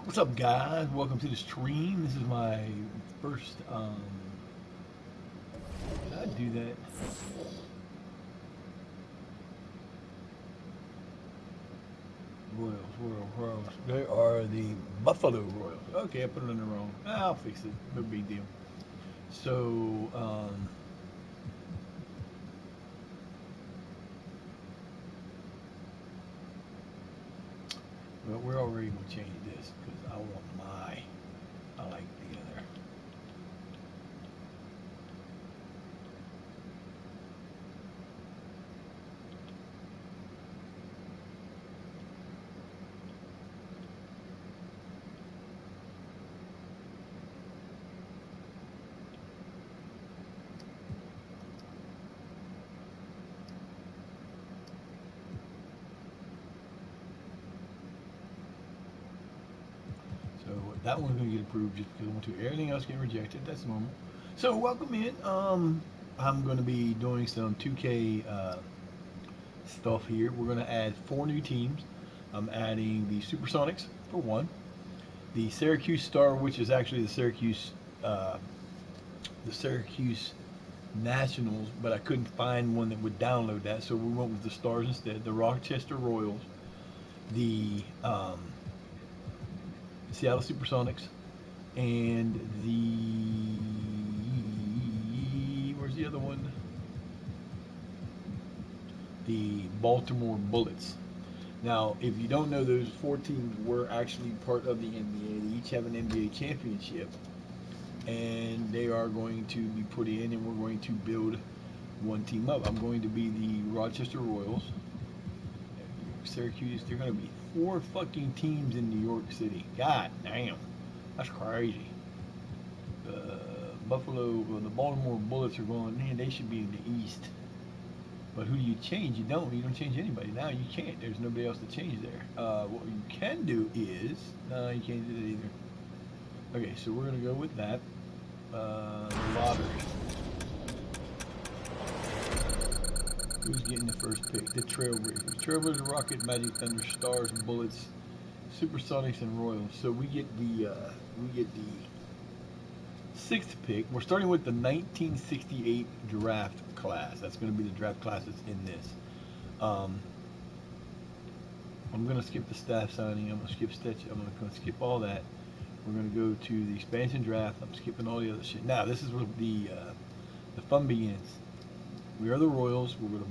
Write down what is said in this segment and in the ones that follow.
What's up, guys? Welcome to the stream. This is my first. Did I do that? Royals. They are the Buffalo Royals. Okay, I put it in the wrong. I'll fix it. No big deal. So, well, we're already gonna change this because I want my. I like the other. So that one's gonna get approved just because I want to. Everything else get rejected. That's normal. So welcome in. I'm gonna be doing some 2K stuff here. We're gonna add 4 new teams. I'm adding the Supersonics for one, the Syrcuse Star, which is actually uh, the Syracuse Nationals, but I couldn't find one that would download that, so we went with the Stars instead. The Rochester Royals, the Seattle Supersonics, and the where's the other one? The Baltimore Bullets. Now, if you don't know, those 4 teams were actually part of the NBA. They each have an NBA championship, and they are going to be put in, and we're going to build one team up. I'm going to be the Rochester Royals. Syracuse, they're going to be 4 fucking teams in New York City. God damn. That's crazy. Buffalo, well, the Baltimore Bullets are going, man, they should be in the East. But who do you change? You don't. You don't change anybody. Now you can't. There's nobody else to change there. What you can do is, no, you can't do that either. Okay, so we're going to go with that. Lottery. Who's getting the first pick? The Trailblazers. Trailblazers, Rocket, Magic, Thunder, Stars, Bullets, Supersonics, and Royals. So we get the 6th pick. We're starting with the 1968 draft class. That's going to be the draft class that's in this. I'm going to skip the staff signing. I'm going to skip Stitch. I'm going to skip all that. We're going to go to the expansion draft. I'm skipping all the other shit. Now, this is where the fun begins. We are the Royals. We're going to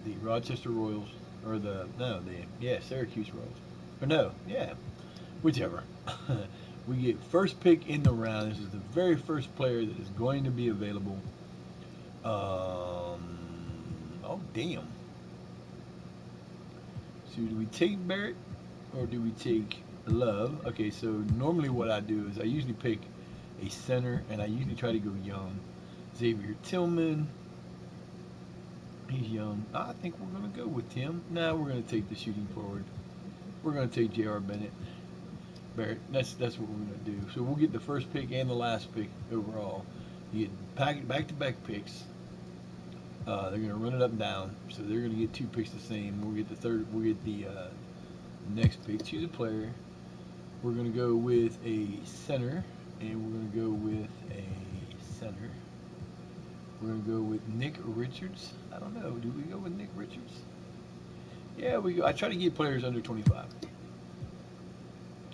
the Rochester Royals, or Syracuse Royals, or no, yeah, whichever. We get first pick in the round. This is the very first player that is going to be available. Oh damn. So do we take Barrett or do we take Love? Okay, so normally what I do is I usually pick a center, and I usually try to go young. Xavier Tillman. He's young. I think we're going to go with him. Now we're going to take the shooting forward. We're going to take J.R. Bennett. Barrett. That's what we're going to do. So we'll get the first pick and the last pick overall. You get back-to-back picks. They're going to run it up and down. So they're going to get 2 picks the same. We'll get the third. We'll get the next pick. Choose a player. We're going to go with a center, and we're going to go with a center. We're going to go with Nick Richards. I don't know. Do we go with Nick Richards? Yeah, we go. I try to get players under 25.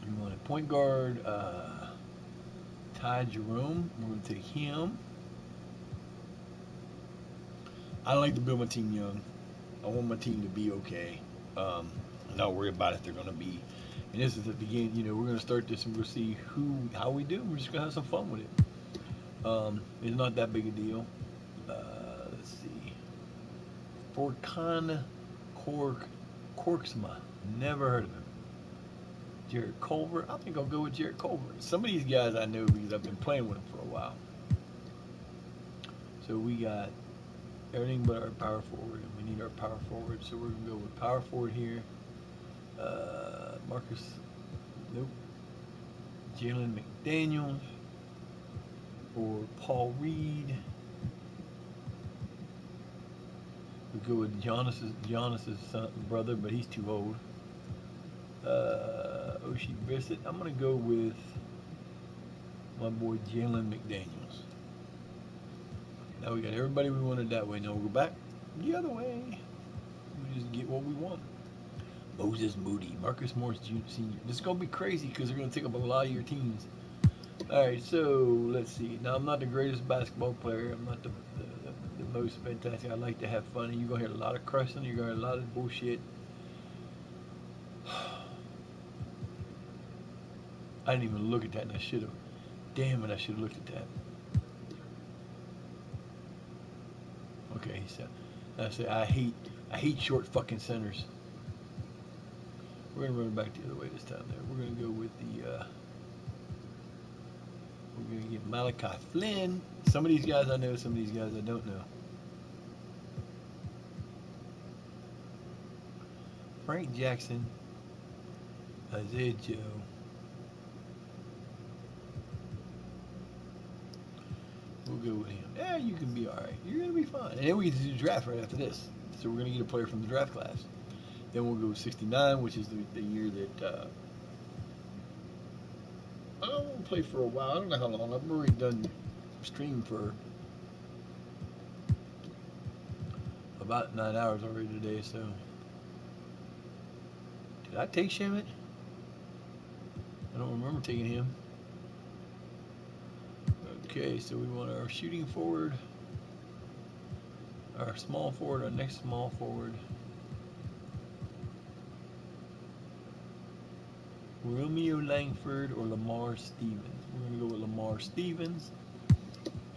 We want a point guard, Ty Jerome. We're going to take him. I like to build my team young. I want my team to be okay. Not worry about if they're going to be. And this is the beginning. We're going to start this and we'll see how we do. We're just going to have some fun with it. It's not that big a deal. Let's see. Forkan Korksma. Never heard of him. Jared Culver. I think I'll go with Jared Culver. Some of these guys I know because I've been playing with them for a while. So we got everything but our power forward, and we need our power forward. So we're gonna go with power forward here. Marcus. Nope. Jalen McDaniels or Paul Reed. We go with Giannis's brother, but he's too old. Oshie Brissett. I'm going to go with my boy Jalen McDaniels. Now we got everybody we wanted that way. Now we'll go back the other way. We just get what we want. Moses Moody, Marcus Morris Jr. Sr. This is going to be crazy because they're going to take up a lot of your teams. Alright, so let's see. Now, I'm not the greatest basketball player. I'm not the most fantastic. I like to have fun. And you're going to hear a lot of cussing. You're going to hear a lot of bullshit. I didn't even look at that, and I should have. Damn it, I should have looked at that. Okay, so I say I hate short fucking centers. We're gonna run it back the other way this time. There, we're gonna go with the. We're gonna get Malachi Flynn. Some of these guys I know, some of these guys I don't know. Frank Jackson, Isaiah Joe. We'll go with him. Yeah, you can be all right. You're gonna be fine. And then we get to do the draft right after this. So we're gonna get a player from the draft class. Then we'll go with 69, which is the year that I won't play for a while. I don't know how long. I've already done stream for about 9 hours already today. So did I take Shamit? I don't remember taking him. Okay, so we want our shooting forward, our small forward, our next small forward. Romeo Langford or Lamar Stevens. We're going to go with Lamar Stevens.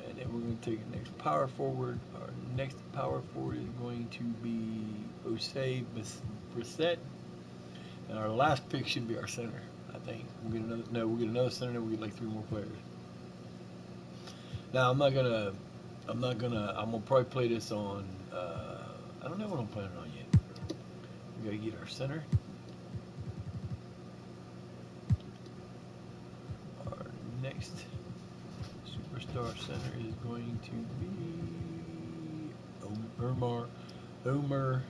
And then we're going to take the next power forward. Our next power forward is going to be Osei Brissett. And our last pick should be our center, I think. We'll get another. No, we'll get another center. And we'll get like 3 more players. Now I'm gonna probably play this on. I don't know what I'm planning on yet. We gotta get our center. Our next superstar center is going to be Omer.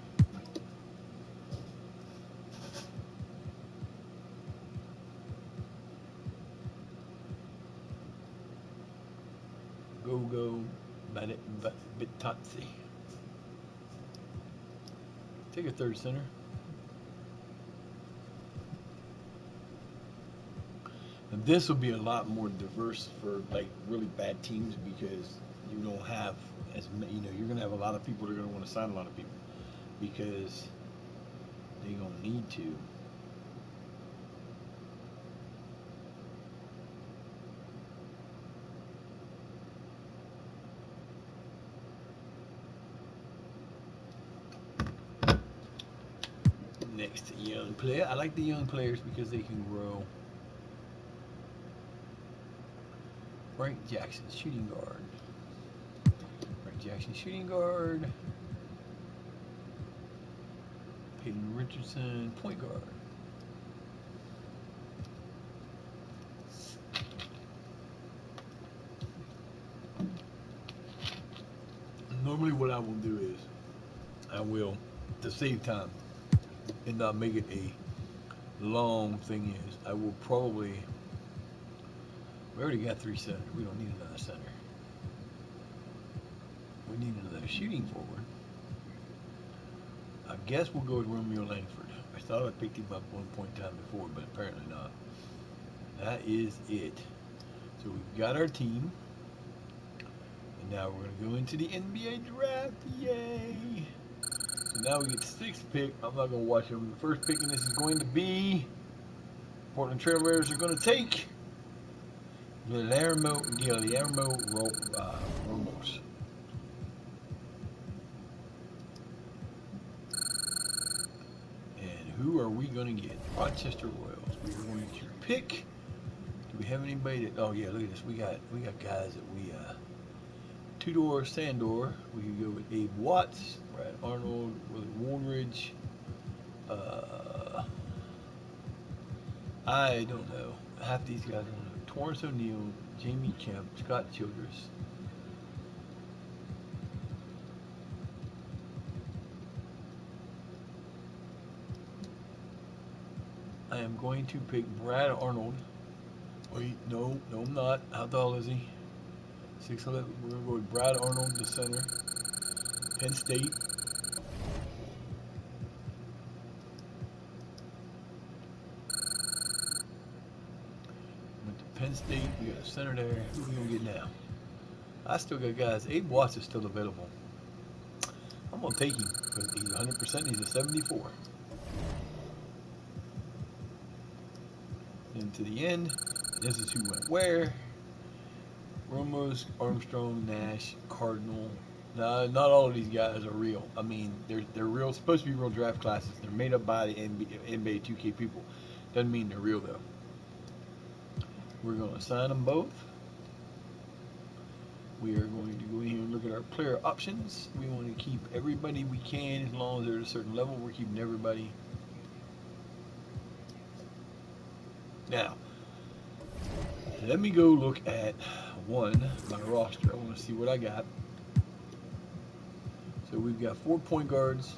Gogo Bittatsi. Take a third center. And this will be a lot more diverse for like really bad teams because you don't have as many, you're going to have a lot of people that are going to want to sign a lot of people because they're going to need to. Next young player. I like the young players because they can grow. Frank Jackson, shooting guard. Frank Jackson, shooting guard. Peyton Richardson, point guard. Normally what I will do is I will, to save time and not make it a long thing, is I will probably, we already got 3 centers. We don't need another center. We need another shooting forward. I guess we'll go with Romeo Langford. I thought I picked him up one point in time before, but apparently not. That is it. So we've got our team. And now we're going to go into the NBA draft. Yay! So now we get the 6th pick. I'm not going to watch them. The first pick in this is going to be Portland Trail Blazers are going to take Guillermo Ramos. And who are we going to get? Rochester Royals. We are going to pick. Do we have anybody that? Oh yeah, look at this. We got guys that we Tudor Sandor. We could go with Abe Watts, Brad Arnold, Willie Woolridge. I don't know. Half these guys I don't know. Torrance O'Neal, Jamie Kemp, Scott Childress. I am going to pick Brad Arnold. Wait, no, no, I'm not. How tall is he? 6'11". We're going to go with Brad Arnold, the center. Penn State. Went to Penn State. We got a center there. Who are we going to get now? I still got guys. Abe Watts is still available. I'm going to take him because he's 100%. He's a 74. And to the end, this is who went where. Ramos, Armstrong, Nash, Cardinal. Not all of these guys are real. I mean, they're real. Supposed to be real draft classes. They're made up by the Nba2k people. Doesn't mean they're real though. We're going to assign them both. We are going to go in here and look at our player options. We want to keep everybody we can as long as they're at a certain level. We're keeping everybody. Now, let me go look at my roster. I want to see what I got. So we've got 4 point guards.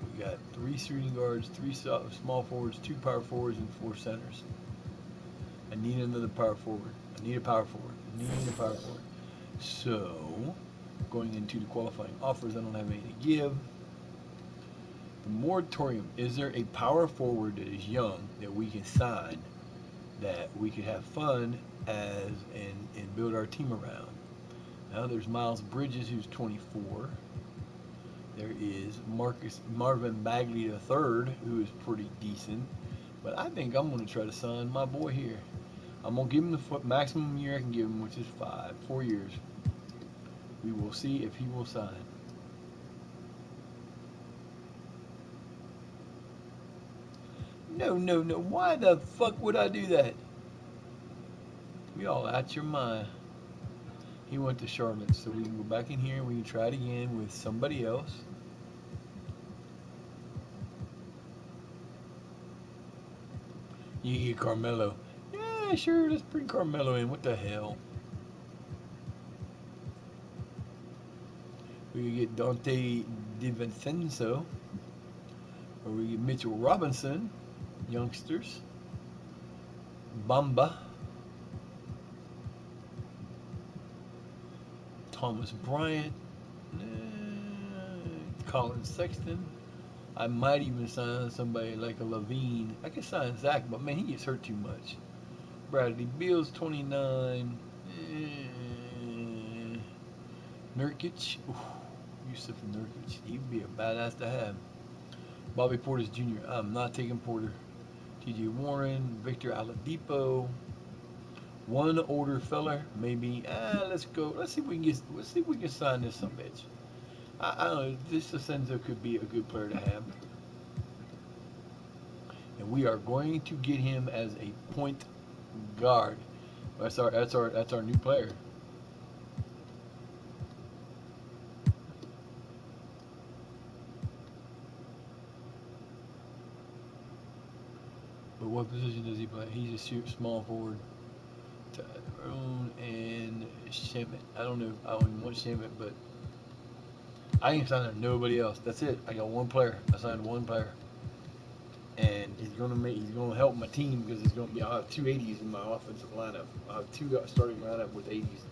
We got 3 shooting guards, 3 small forwards, 2 power forwards, and 4 centers. I need another power forward. I need a power forward. I need a power forward. So, going into the qualifying offers, I don't have any to give. The moratorium. Is there a power forward that is young that we can sign that we could have fun as and build our team around? Now there's Miles Bridges, who's 24. There is Marvin Bagley III, who is pretty decent. But I think I'm going to try to sign my boy here. I'm going to give him the maximum year I can give him, which is 4 years. We will see if he will sign. No, no, no. Why the fuck would I do that? We all out your mind. He went to Charlotte, so we can go back in here and we can try it again with somebody else. You get Carmelo. Yeah, sure, let's bring Carmelo in. What the hell? We can get Dante DiVincenzo. Or we get Mitchell Robinson. Youngsters. Bamba. Thomas Bryant. Colin Sexton. I might even sign somebody like a Levine. I could sign Zach, but man, he gets hurt too much. Bradley Beal's 29. Nurkic. Yusuf Nurkic. He'd be a badass to have. Bobby Portis Jr. I'm not taking Porter. T.J. Warren. Victor Oladipo. One older fella, maybe. Let's go. Let's see if we can get. Let's see if we can sign this some bitch. I don't know. This Ascenso could be a good player to have. And we are going to get him as a point guard. That's our new player. But what position does he play? He's a small forward. Tyrone and Shemet. I don't know. I don't even want Shemet, but I ain't signing nobody else. That's it. I got one player. I signed one player. And he's gonna help my team because it's gonna be. I'll have 2 80s in my offensive lineup. I'll have 2 starting lineup with 80s,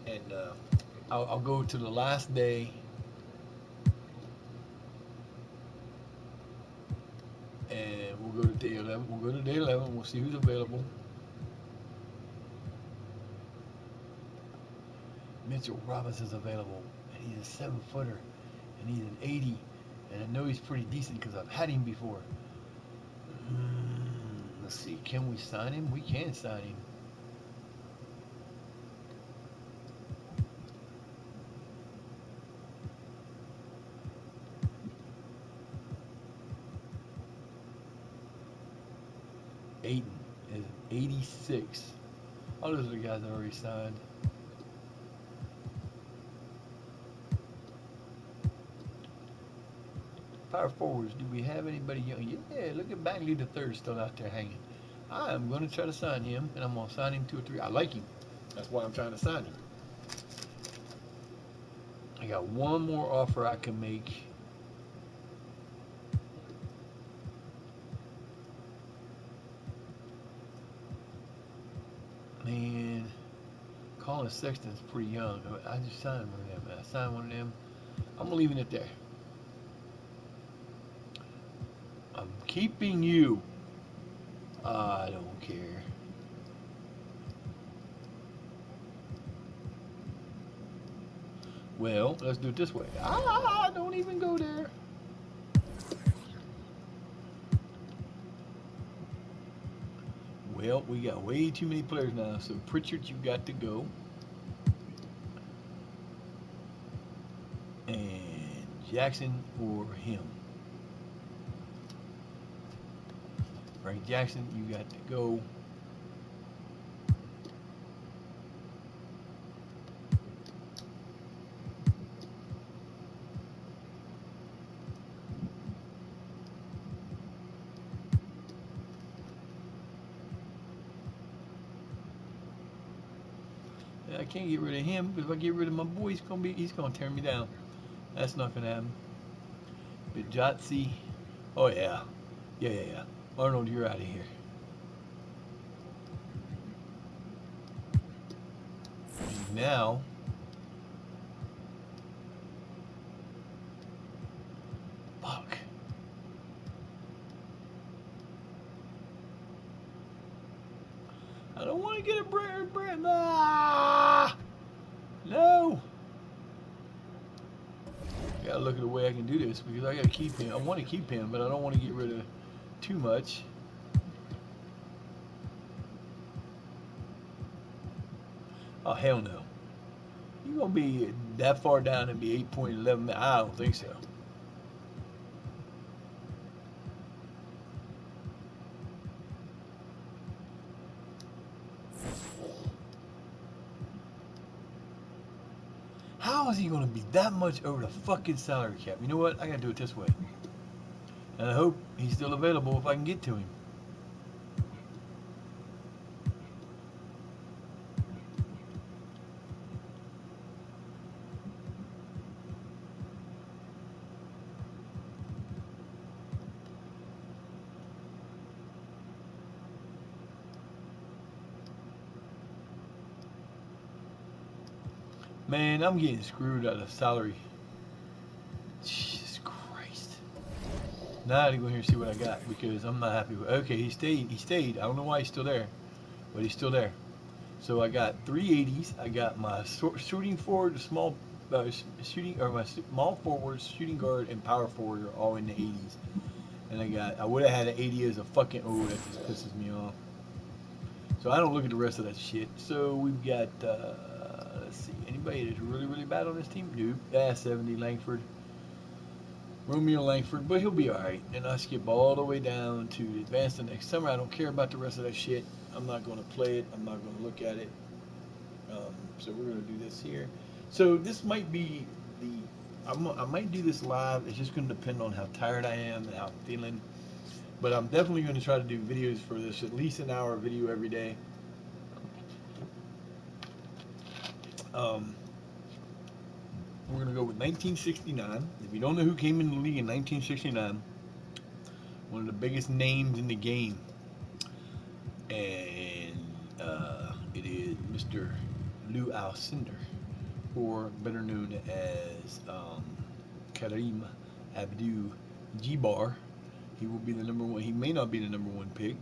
and I'll go to the last day, and we'll go to day 11. We'll go to day 11. We'll see who's available. Mitchell Robinson's available, and he's a 7-footer, and he's an 80, and I know he's pretty decent because I've had him before. Let's see, can we sign him? We can sign him. Aiden is 86. All those are the guys that already signed. Power forwards, do we have anybody young? Yeah, look at Bagley the third still out there hanging. I'm going to try to sign him, and I'm going to sign him 2 or 3. I like him. That's why I'm trying to sign him. I got one more offer I can make. Man, Colin Sexton's pretty young. I just signed one of them. I signed one of them. I'm leaving it there. I'm keeping you. I don't care. Well, let's do it this way. Don't even go there. Well, we got way too many players now, so Pritchard, you got to go. And Jackson or him. Frank Jackson, you got to go. I can't get rid of him because if I get rid of my boy, he's gonna tear me down. That's not gonna happen. But Jotzi, oh yeah. Arnold, you're out of here. And now, fuck. I don't want to get a Brent. No. Gotta look at the way I can do this because I gotta keep him. I want to keep him, but I don't want to get rid of too much. Oh hell no! You gonna be that far down and be 8.11? I don't think so. How is he gonna be that much over the fucking salary cap? You know what? I gotta do it this way, and I hope he's still available if I can get to him. Man, I'm getting screwed out of salary. Jesus Christ. Now I gotta go here and see what I got because I'm not happy with. Okay, he stayed. He stayed. I don't know why he's still there, but he's still there. So I got 380s. I got my shooting forward, small shooting, or my small forward, shooting guard, and power forward are all in the 80s. And I would have had an 80 as a fucking. Oh, that just pisses me off. So I don't look at the rest of that shit. So we've got. Let's see. Anybody that's really, really bad on this team? Nope. 70 Langford. Romeo Langford, but he'll be alright. And I skip all the way down to advance the next summer. I don't care about the rest of that shit. I'm not going to play it. I'm not going to look at it. So we're going to do this here. So this might be I might do this live. It's just going to depend on how tired I am and how I'm feeling. But I'm definitely going to try to do videos for this, at least an hour video every day. We're going to go with 1969. If you don't know who came in the league in 1969, one of the biggest names in the game. And it is Mr. Lou Alcindor, or better known as Kareem Abdul-Jabbar. He will be the number one. He may not be the number one pick.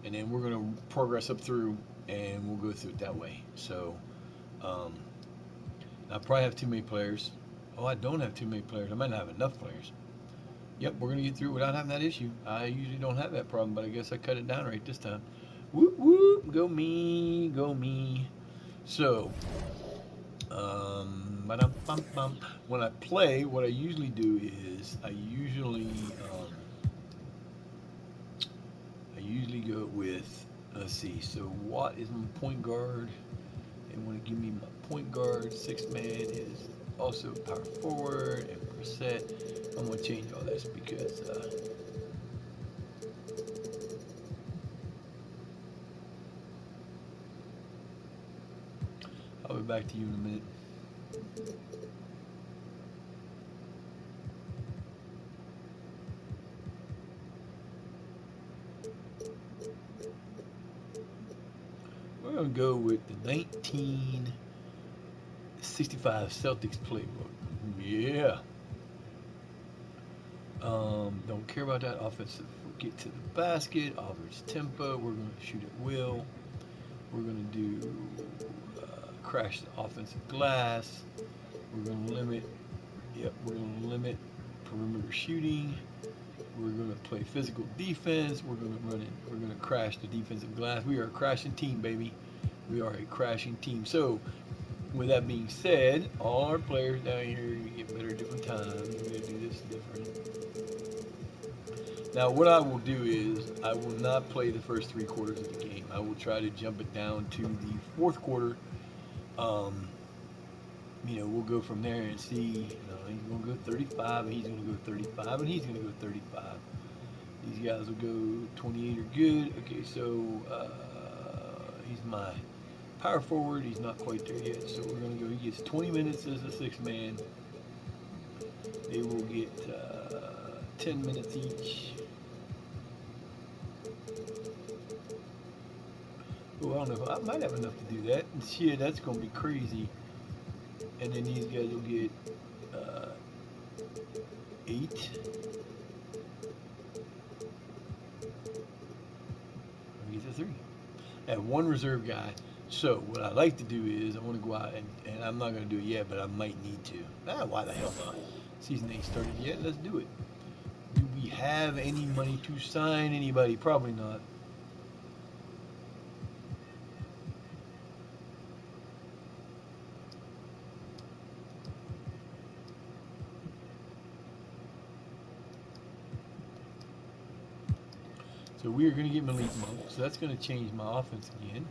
And then we're going to progress up through, and we'll go through it that way. So, I probably have too many players. Oh, I don't have too many players. I might not have enough players. Yep, we're going to get through without having that issue. I usually don't have that problem, but I guess I cut it down right this time. Whoop, whoop. Go me. Go me. So, when I play, what I usually do is I usually go with, let's see, so Watt is my point guard. They want to give me my point guard. Sixth man is also power forward, and Brissett. I'm going to change all this because I'll be back to you in a minute. We're going to go with the 1965 Celtics playbook. Yeah. Don't care about that offensive. Get to the basket, offense tempo. We're going to shoot at will. We're going to do crash the offensive glass. We're going to limit. Yep, we're going to limit perimeter shooting. We're going to play physical defense. We're going to run it. We're going to crash the defensive glass. We are a crashing team, baby. We are a crashing team. So, with that being said, all our players down here get better at different times. We're going to do this different. Now, what I will do is I will not play the first 3 quarters of the game. I will try to jump it down to the fourth quarter. We'll go from there and see. He's going to go 35, and he's going to go 35, and he's going to go 35. These guys will go 28 or good. Okay, so he's my power forward. He's not quite there yet, so we're going to go. He gets 20 minutes as a 6-man. They will get 10 minutes each. Oh, I don't know. I might have enough to do that. Shit, that's going to be crazy. And then these guys will get 8. He gets a 3. I have one reserve guy. So what I like to do is I want to go out and I'm not going to do it yet, but I might need to. Why the hell not? Season ain't started yet. Let's do it. Do we have any money to sign anybody? Probably not. So we are going to get Malik Monk. So that's going to change my offense again.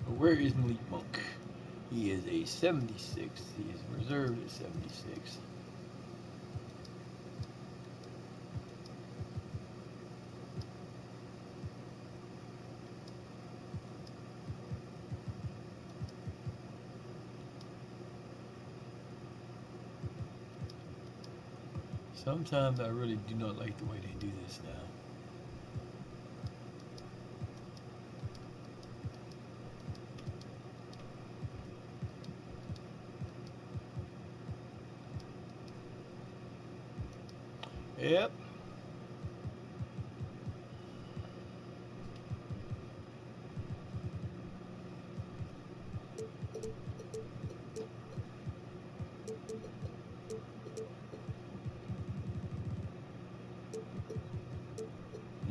But where is Malik Monk? He is a 76. He is reserved at 76. Sometimes I really do not like the way they do this now. Yep.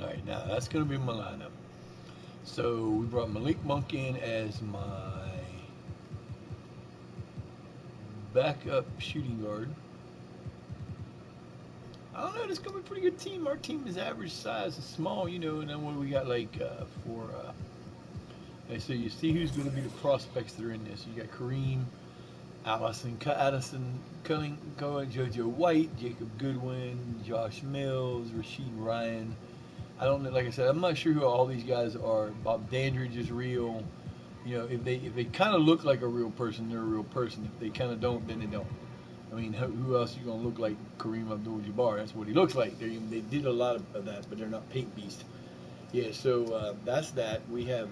All right, now that's going to be my lineup. So we brought Malik Monk in as my backup shooting guard. I don't know. This is gonna be a pretty good team. Our team is average size and small, and then what we got like for. So you see who's going to be the prospects that are in this. You got Kareem, Addison Culling, JoJo White, Jacob Goodwin, Josh Mills, Rasheed Ryan. I don't know. Like I said, I'm not sure who all these guys are. Bob Dandridge is real. If they kind of look like a real person, they're a real person. If they kind of don't, then they don't. I mean, who else you gonna look like Kareem Abdul-Jabbar? That's what he looks like. They did a lot of that, but they're not paint beast. Yeah, so that's that. We have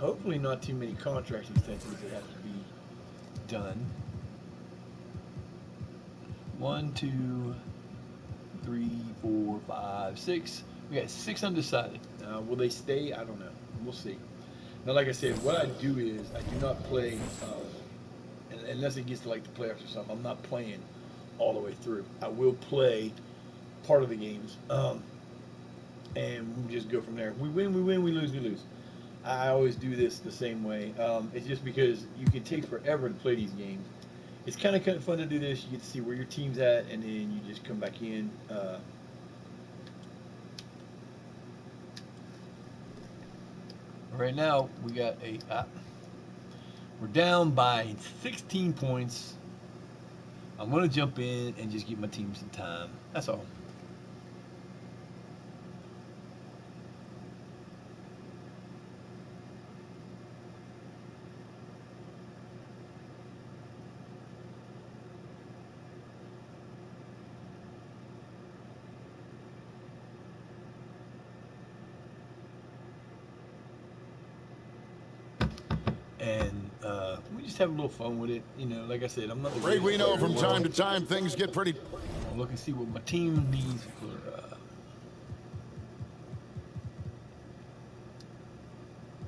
hopefully not too many contract extensions that have to be done. 1, 2, 3, 4, 5, 6. We got 6 undecided. Will they stay? I don't know. We'll see. Now, like I said, what I do is I do not play unless it gets to like the playoffs or something. I'm not playing all the way through. I will play part of the games, and we just go from there. We win, we win. We lose, we lose. I always do this the same way. It's just because you can take forever to play these games. It's kind of fun to do this. You get to see where your team's at, and then you just come back in. Right now, we got we're down by 16 points. I'm going to jump in and just give my team some time. That's all. We just have a little fun with it. You know, like I said, I'm not the Ray, greatest we know player in from the world. time to time things get pretty. I'll look and see what my team needs for.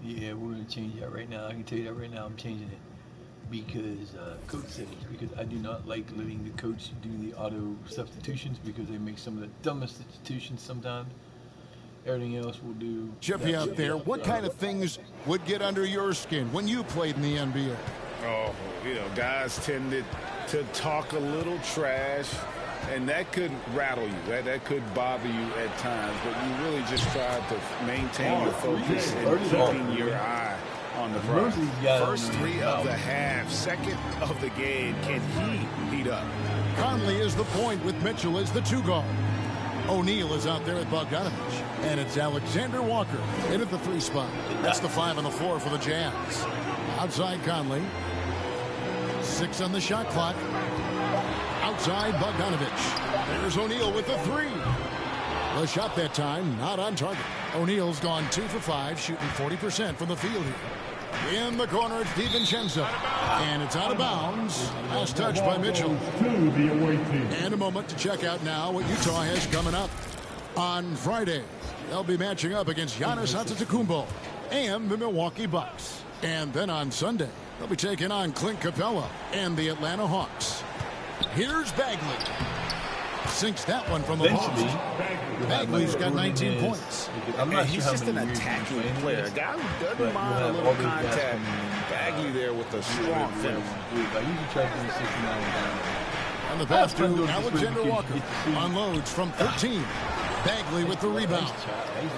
Yeah, we're gonna change that right now. I can tell you that right now. I'm changing it because coach settings. Because I do not like letting the coach do the auto substitutions because they make some of the dumbest substitutions sometimes. Everything else will do. Chippy out there, what kind of things would get under your skin when you played in the NBA? Oh, you know, guys tended to talk a little trash, and that could rattle you. That could bother you at times, but you really just try to maintain your focus and keeping your eye on the prize. First three of the half, second of the game. Can he heat up? Conley is the point with Mitchell as the 2 guard. O'Neal is out there at Bogdanovich. And it's Alexander Walker in at the 3 spot. That's the 5 on the floor for the Jazz. Outside Conley. 6 on the shot clock. Outside Bogdanovich. There's O'Neal with the 3. The shot that time not on target. O'Neal's gone 2 for 5, shooting 40% from the field here. In the corner, it's DiVincenzo. And it's out of bounds. Last touch by Mitchell. And a moment to check out now what Utah has coming up. On Friday, they'll be matching up against Giannis Antetokounmpo and the Milwaukee Bucks. And then on Sunday, they'll be taking on Clint Capella and the Atlanta Hawks. Here's Bagley. Sinks that one from the post. Bagley's got 19 points. I'm not He's sure just an attacking player. A guy who doesn't mind a little contact. Bagley there with a strong finish. I usually try to do 69 down. And the pass to Alexander Walker. Unloads from 13. Bagley with the rebound.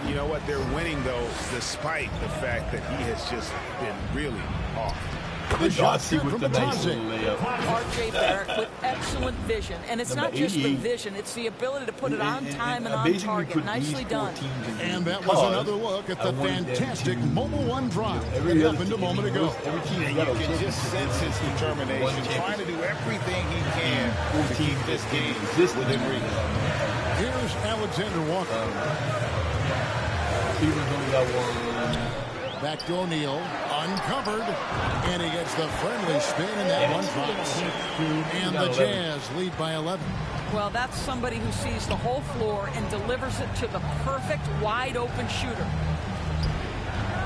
You know what? They're winning, though, despite the fact that he has just been really off. The shot from the R.J. Barrett with excellent vision. And it's not just the vision, it's the ability to put it on time and on target. Nicely done. And that was another look at the fantastic Mobile One drive that happened a moment ago. And you can just sense his determination, trying to do everything he can to keep this game within reach. Here's Alexander Walker. Back to O'Neal, uncovered, and he gets the friendly spin, and that one drops. And the Jazz lead by 11. Well, that's somebody who sees the whole floor and delivers it to the perfect wide-open shooter.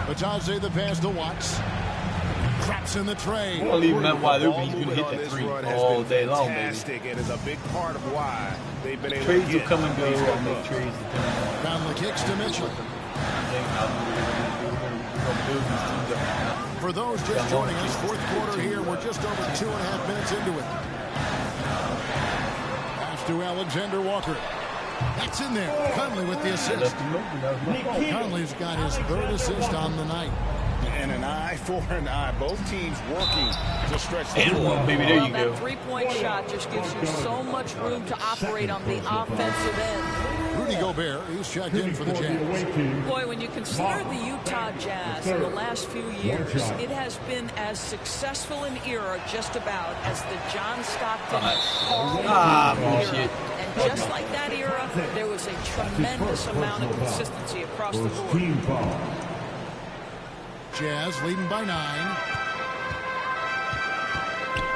Batadze the pass to Watts. Traps in the tray. Well, leave him wide open. He's going to hit that 3 all day long, baby. And is a big part of why they've been able trades to will come and go. I'll make trades. Down the kicks to Mitchell. For those just joining us, fourth quarter here. We're just over 2.5 minutes into it. Pass to Alexander Walker. That's in there. Conley with the assist. Conley's got his 3rd assist on the night. And an eye for an eye. Both teams working to stretch the floor. Baby, there you go. That 3-point shot just gives you so much room to operate on the offensive end. Rudy Gobert, he's checked in for the Jazz. Boy, when you consider the Utah Jazz in the last few years, it has been as successful an era just about as the John Stockton era. And just like that era, there was a tremendous amount of consistency across the board. Jazz leading by 9.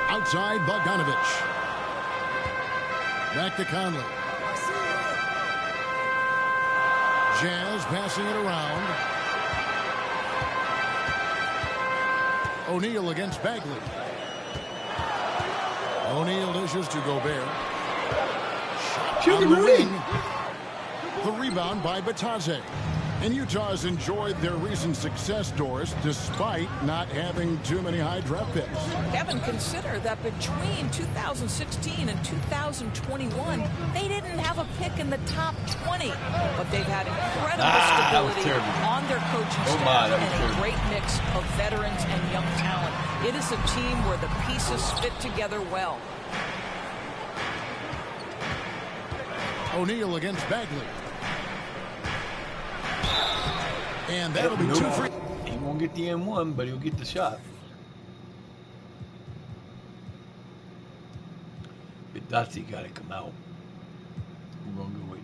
Outside Bogdanovich. Back to Conley. Jazz passing it around. O'Neal against Bagley. O'Neal dishes to Gobert. Shot on the wing. The rebound by Batadze. And Utah has enjoyed their recent success, Doris, despite not having too many high draft picks. Kevin, consider that between 2016 and 2021, they didn't have a pick in the top 20. But they've had incredible stability on their coaching staff and a great mix of veterans and young talent. It is a team where the pieces fit together well. O'Neal against Bagley. And that'll be 2 free. He won't get the M1, but he'll get the shot. But Dotsie got to come out. We're going to go with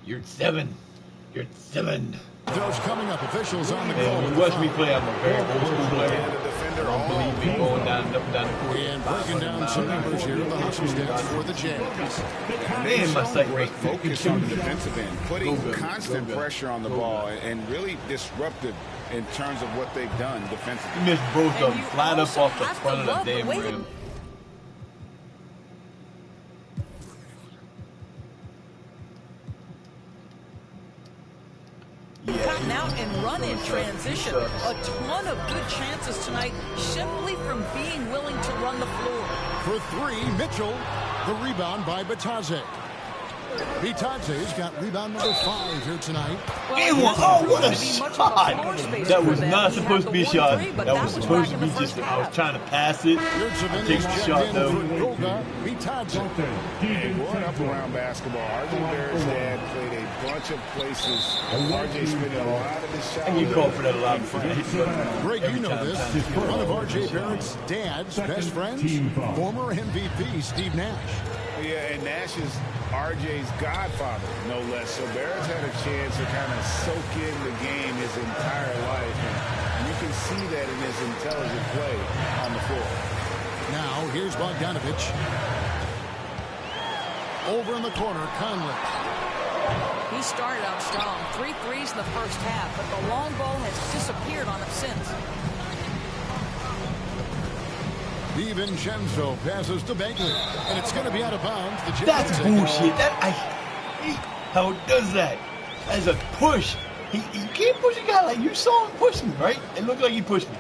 you're at 7. You're 7. Throws coming up. Officials on the Man, call. when you watch me play, I'm a very old school player. And the defender I don't believe in going down the court. And breaking down some numbers here in the hustle stats for the Jazz. Man, my sight great rate. focus on the defensive end, putting Go good. constant Go good. pressure on the Go ball good. and really disruptive in terms of what they've done He defensively. missed both of And them you flat up also off the have to front of the love the damn way rim. Cutting out and run in transition. A ton of good chances tonight simply from being willing to run the floor. For 3, Mitchell. The rebound by Bataze. Bataze's got rebound number 5 here tonight. And one, oh, what a shot! That was not supposed to be a shot. That was supposed to be just, I was trying to pass it. I take the shot though. And growing up around basketball, R.J. Barrett's dad played a bunch of places. R.J. spent a lot of his shot. And you call for that a lot before. Greg, you know this. One of R.J. Barrett's dad's best friends, former MVP Steve Nash. Yeah, and Nash is R.J.'s godfather, no less. So Barrett's had a chance to kind of soak in the game his entire life. And you can see that in his intelligent play on the floor. Now, here's Bogdanovich. Over in the corner, Conley. He started out strong. 3 threes in the first half, but the long ball has disappeared on him since. DiVincenzo passes to Bagley, and it's going to be out of bounds. The That's bullshit. I hate how it does that. As a push, you can't push a guy like you saw him push me, right? It looked like he pushed me.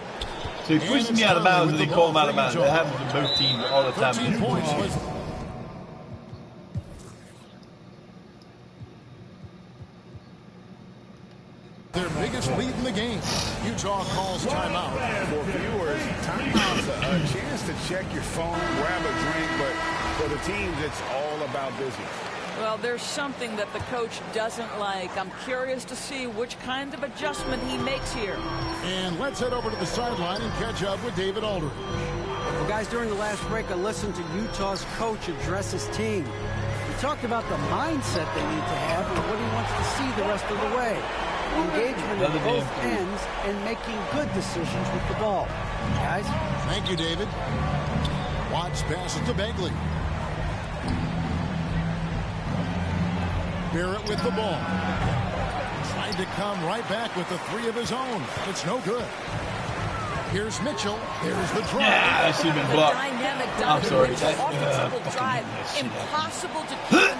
So he pushed me out of bounds, and they call him out of bounds. That happens to both teams all the time. 13 points. Their biggest lead in the game. Utah calls timeout. For viewers, timeout's a chance to check your phone, grab a drink, but for the teams, it's all about business. Well, there's something that the coach doesn't like. I'm curious to see which kind of adjustment he makes here. And let's head over to the sideline and catch up with David Aldridge. Well, guys, during the last break, I listened to Utah's coach address his team. He talked about the mindset they need to have and what he wants to see the rest of the way. Engagement at both ends and making good decisions with the ball. Guys? Thank you, David. Watts passes to Bagley. Barrett with the ball. Tried to come right back with the 3 of his own. It's no good. Here's Mitchell. There's the drive. Yeah, that should have been blocked. I'm sorry. Offensive drive, impossible to keep.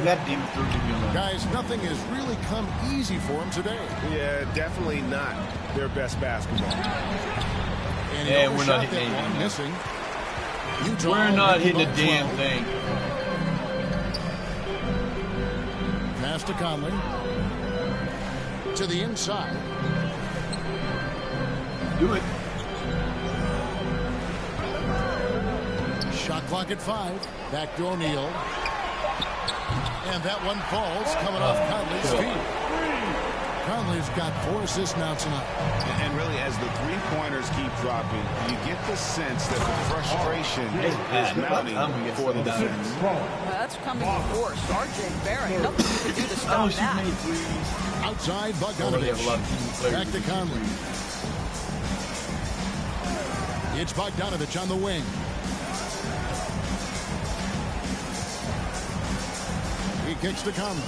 That didn't throw me alone. Guys, nothing has really come easy for him today. Yeah, definitely not their best basketball. And Yeah, we're overshot not hitting that one, anything. missing. Utah We're not hitting a by damn 12. thing. Pass to Conley. To the inside. Do it. Shot clock at 5. Back to O'Neal. And that one falls coming off Conley's feet. Conley's got 4 assists now tonight. And really, as the three-pointers keep dropping, you get the sense that the frustration is mounting for the defense. That's coming in force. R.J. Barrett, nothing you can do to stop that. Outside Bogdanovich. Back to Conley. It's Bogdanovich on the wing. He kicks to Conley.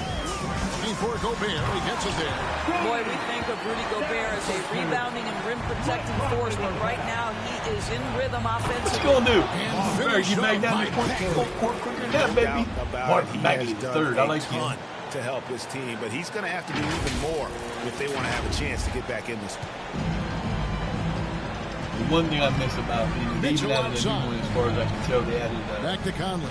Looking for Gobert. He gets it there. Boy, we think of Rudy Gobert as a rebounding and rim protecting force, but right now he is in rhythm offensively. What's he gonna do? Better get back down the court quicker than that, baby. Martin back in third. I like him. To help his team, but he's going to have to do even more if they want to have a chance to get back in this. The one thing I miss about it, they even added a new one as far as I can tell. They added back to Conley.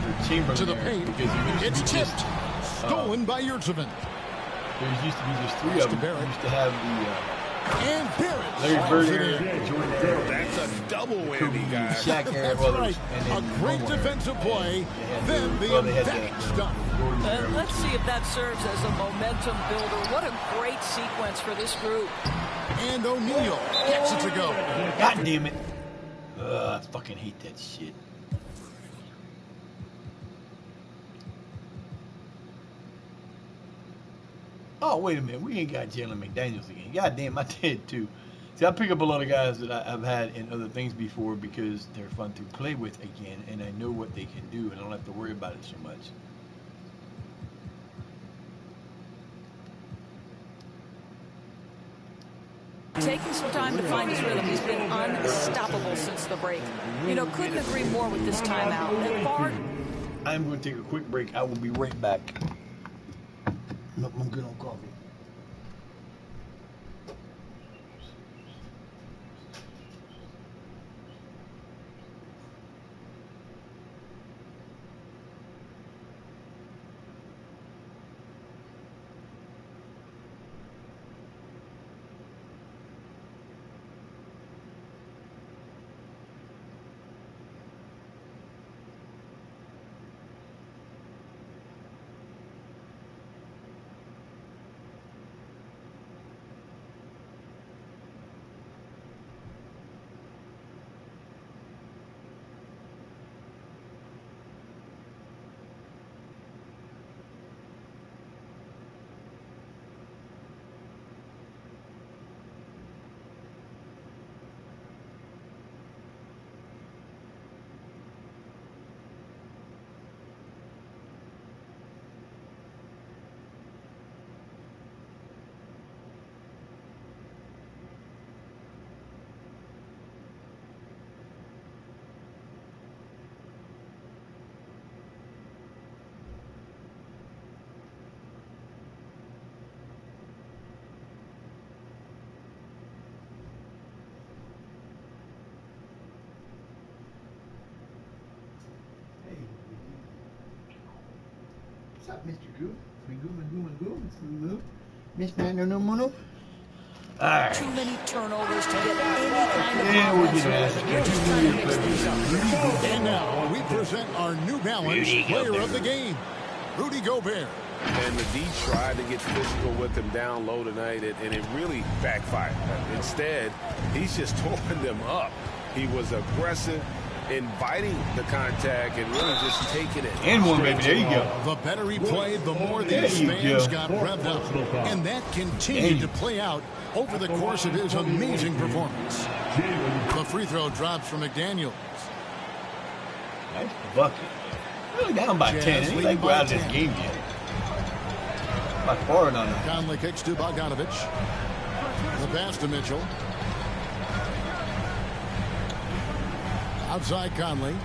The Chamberlain to the paint. Because he it's used tipped. Just, stolen by Yurtseven. There used to be just 3 of them. Barrett. Used to have the and Barrett. Larry Bird era, Jordan era. That's a double whammy, guys. Shaq era. That's right. A great defensive play. Then the emphatic stuff. Let's see if that serves as a momentum builder. What a great sequence for this group. And O'Neal gets it to go. God damn it. I fucking hate that shit. Oh, wait a minute. We ain't got Jalen McDaniels again. God damn, I did too. See, I pick up a lot of guys that I've had in other things before because they're fun to play with again, and I know what they can do, and I don't have to worry about it so much. Taking some time to find his rhythm. He's been unstoppable since the break. You know, couldn't agree more with this timeout. And Bart, I'm going to take a quick break. I will be right back. Nope, I'm good on coffee. What's up, Mr. Goo? Miss Nano. Alright. too many turnovers to get any kind of offense. You're just trying to mix things up. And now we present our New Balance player of the game, Rudy Gobert. And the D tried to get physical with him down low tonight, and it really backfired. Instead, he's just torn them up. He was aggressive, inviting the contact, and really just taking it. And one, baby. There you go. The better he played, the more these fans got revved up. And that continued to play out over the course of his amazing performance. The free throw drops from McDaniels. Nice bucket. Really down by 10. It ain't like we're out of this game yet. By far on it. Conley kicks to Bogdanovich. The pass to Mitchell. Outside Conley.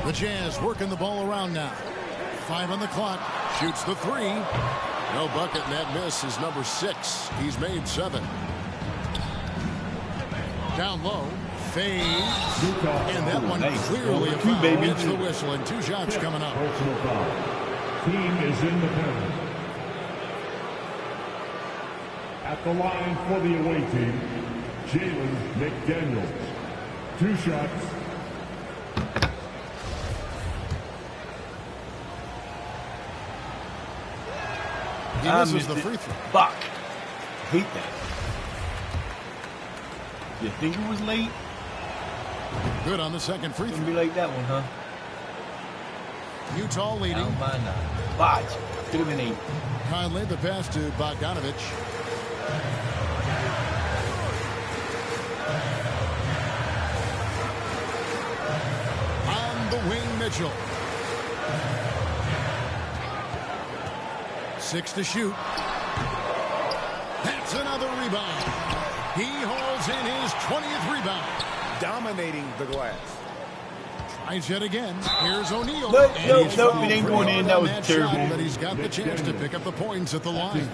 The Jazz working the ball around now. 5 on the clock. Shoots the 3. No bucket, and that miss is number 6. He's made 7. Down low. Fades. And that one clearly a foul. It's the whistle, and 2 shots coming up. Team is in the penalty. At the line for the away team, Jalen McDaniels. 2 shots. He misses the free throw. Fuck. Hate that. You think it was late? Good on the second free throw. Be like that one, huh? Utah leading. Down by 9. Watch. Could have been 8. Conley, the pass to Bogdanovich. On the wing, Mitchell. 6 to shoot. That's another rebound. He hauls in his 20th rebound. Dominating the glass. Tries yet again. Here's O'Neal. Nope, it ain't going in. That was terrible. But he's got the chance to pick up the points at the line.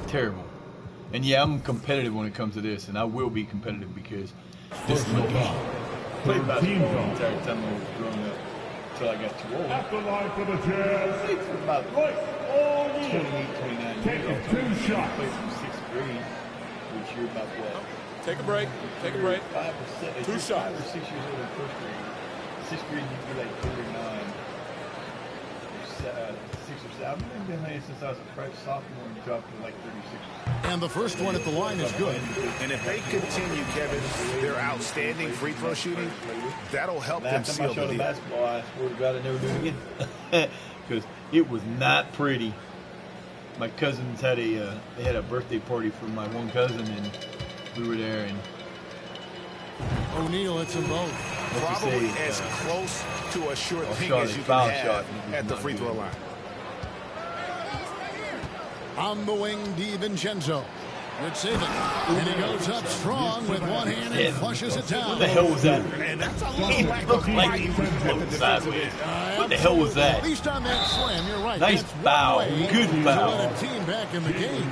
Terrible. And yeah, I'm competitive when it comes to this, and I will be competitive because this is my game. Played basketball the entire time I was growing up until I got too old. At the line for the Jazz, It's about 28, 29 taking years. 2 shots. Played from 6th grade, which you're about what? Take a break. Take a break. 5 or 2 6, shots. 5 or 6 years old in 1st grade. 6th grade, you'd be like 8 or 9. 6 or 7. I've been playing since I was a sophomore and dropped to like 36. And the first one at the line is good. And if they continue, Kevin, their outstanding free throw shooting, that'll help them Last time seal I showed the the deal. basketball, I swear to God, I never do it again. Because it was not pretty. my cousins had they had a birthday party for my one cousin, and we were there, and O'Neal hits them both. Probably as close to a sure thing as you can have at the free throw line. On the wing, DiVincenzo. Good save it. And he goes up strong with one hand and flushes it down. What the hell was that? And that's a It looked like he was floating sideways. What the hell was that? At least on that slam, you're right. Nice foul. Good foul. Let a team back in the game.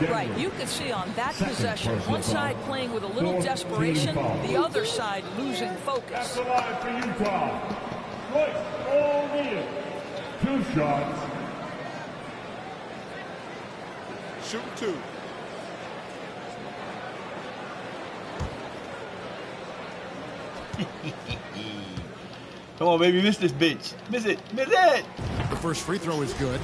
Right, you can see on that possession, one side playing with a little desperation, the other side losing focus. That's the line for Utah. Royce O'Neal. 2 shots. Shoot 2. Come on, baby, miss this bitch. Miss it. Miss it. The first free throw is good.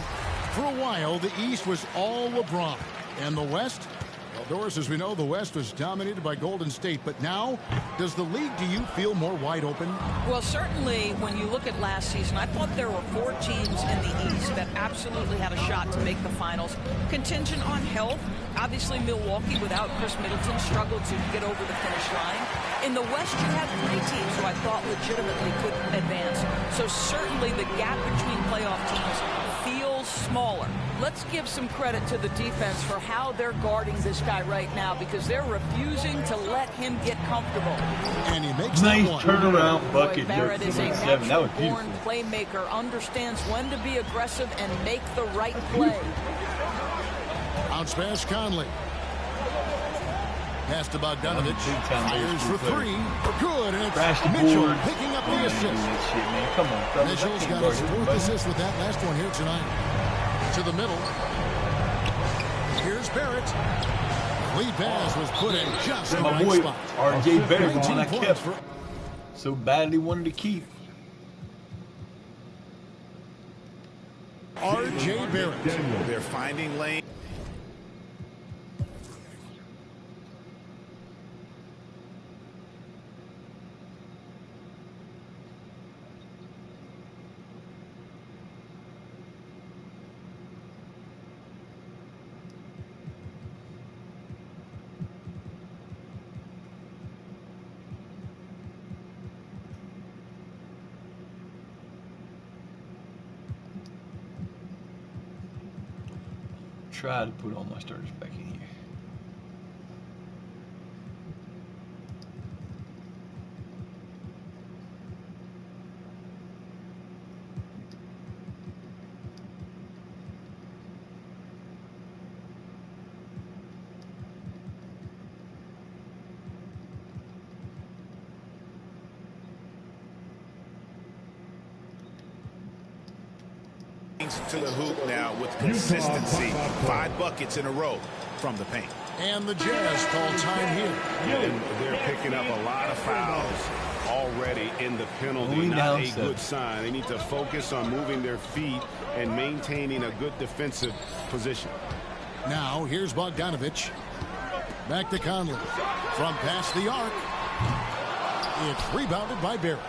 For a while, the East was all LeBron. And the West? Well, Doris, as we know, the West was dominated by Golden State. But now, does the league, do you feel more wide open? Well, certainly when you look at last season, I thought there were 4 teams in the East that absolutely had a shot to make the finals. Contingent on health. Obviously, Milwaukee, without Chris Middleton, struggled to get over the finish line. In the West, you had 3 teams who I thought legitimately could advance. So certainly the gap between playoff teams feels smaller. Let's give some credit to the defense for how they're guarding this guy right now, because they're refusing to let him get comfortable. And he makes Nice that one. turnaround Boy, bucket. Barrett is a 7. That was natural-born beautiful. playmaker, understands when to be aggressive and make the right play. Bounce pass Conley. Pass to Bogdanovich. Fires for 3. Good. And Crash the it's Mitchell board. picking up the assist. That shit, man. Come on, fellas. Mitchell's got his 4th assist with that last one here tonight. To the middle. Here's Barrett. Lead pass was put in just the My right boy spot. R.J. Barrett, the one I 19 kept points so badly wanted to keep. R.J. Barrett. They're finding lane. Try to put all my starters back in here. To the hoop now with consistency. 5 buckets in a row from the paint. And the Jazz call time here. And they're picking up a lot of fouls already in the penalty. Only Not down a 7. good sign. They need to focus on moving their feet and maintaining a good defensive position. Now, here's Bogdanovich. Back to Conley. From past the arc. It's rebounded by Barrett.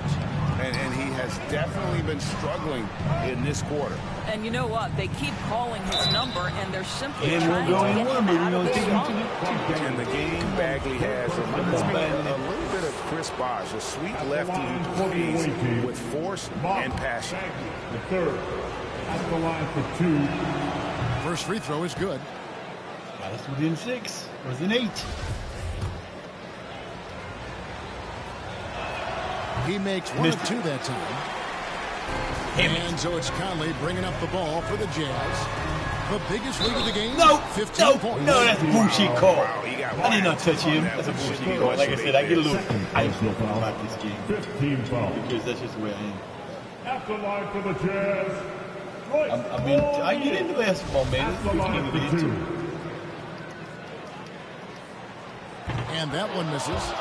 And he has definitely been struggling in this quarter. And you know what? They keep calling his number, and they're simply And trying we'll to go get in one, him baby. out We're of going to this take him funk. to the And the game Bagley has reminds me a little bit of Chris Bosh, a sweet lefty who plays with force and passion. The 3rd. At the line for 2. First free throw is good. That's within 6. It was an 8. He makes 1 of 2 that time. And so it's Conley bringing up the ball for the Jazz. The biggest lead of the game. No, 15 no, points. no, that's a bullshit call. Wow, he got I did not touch him. that That's a one. bullshit call. Like I said, I get a little hyped about this game 15 fouls. because that's just the way I am. At the line for the Jazz. Royce I mean, I get into basketball, man. It's a good game to get into. And that one misses.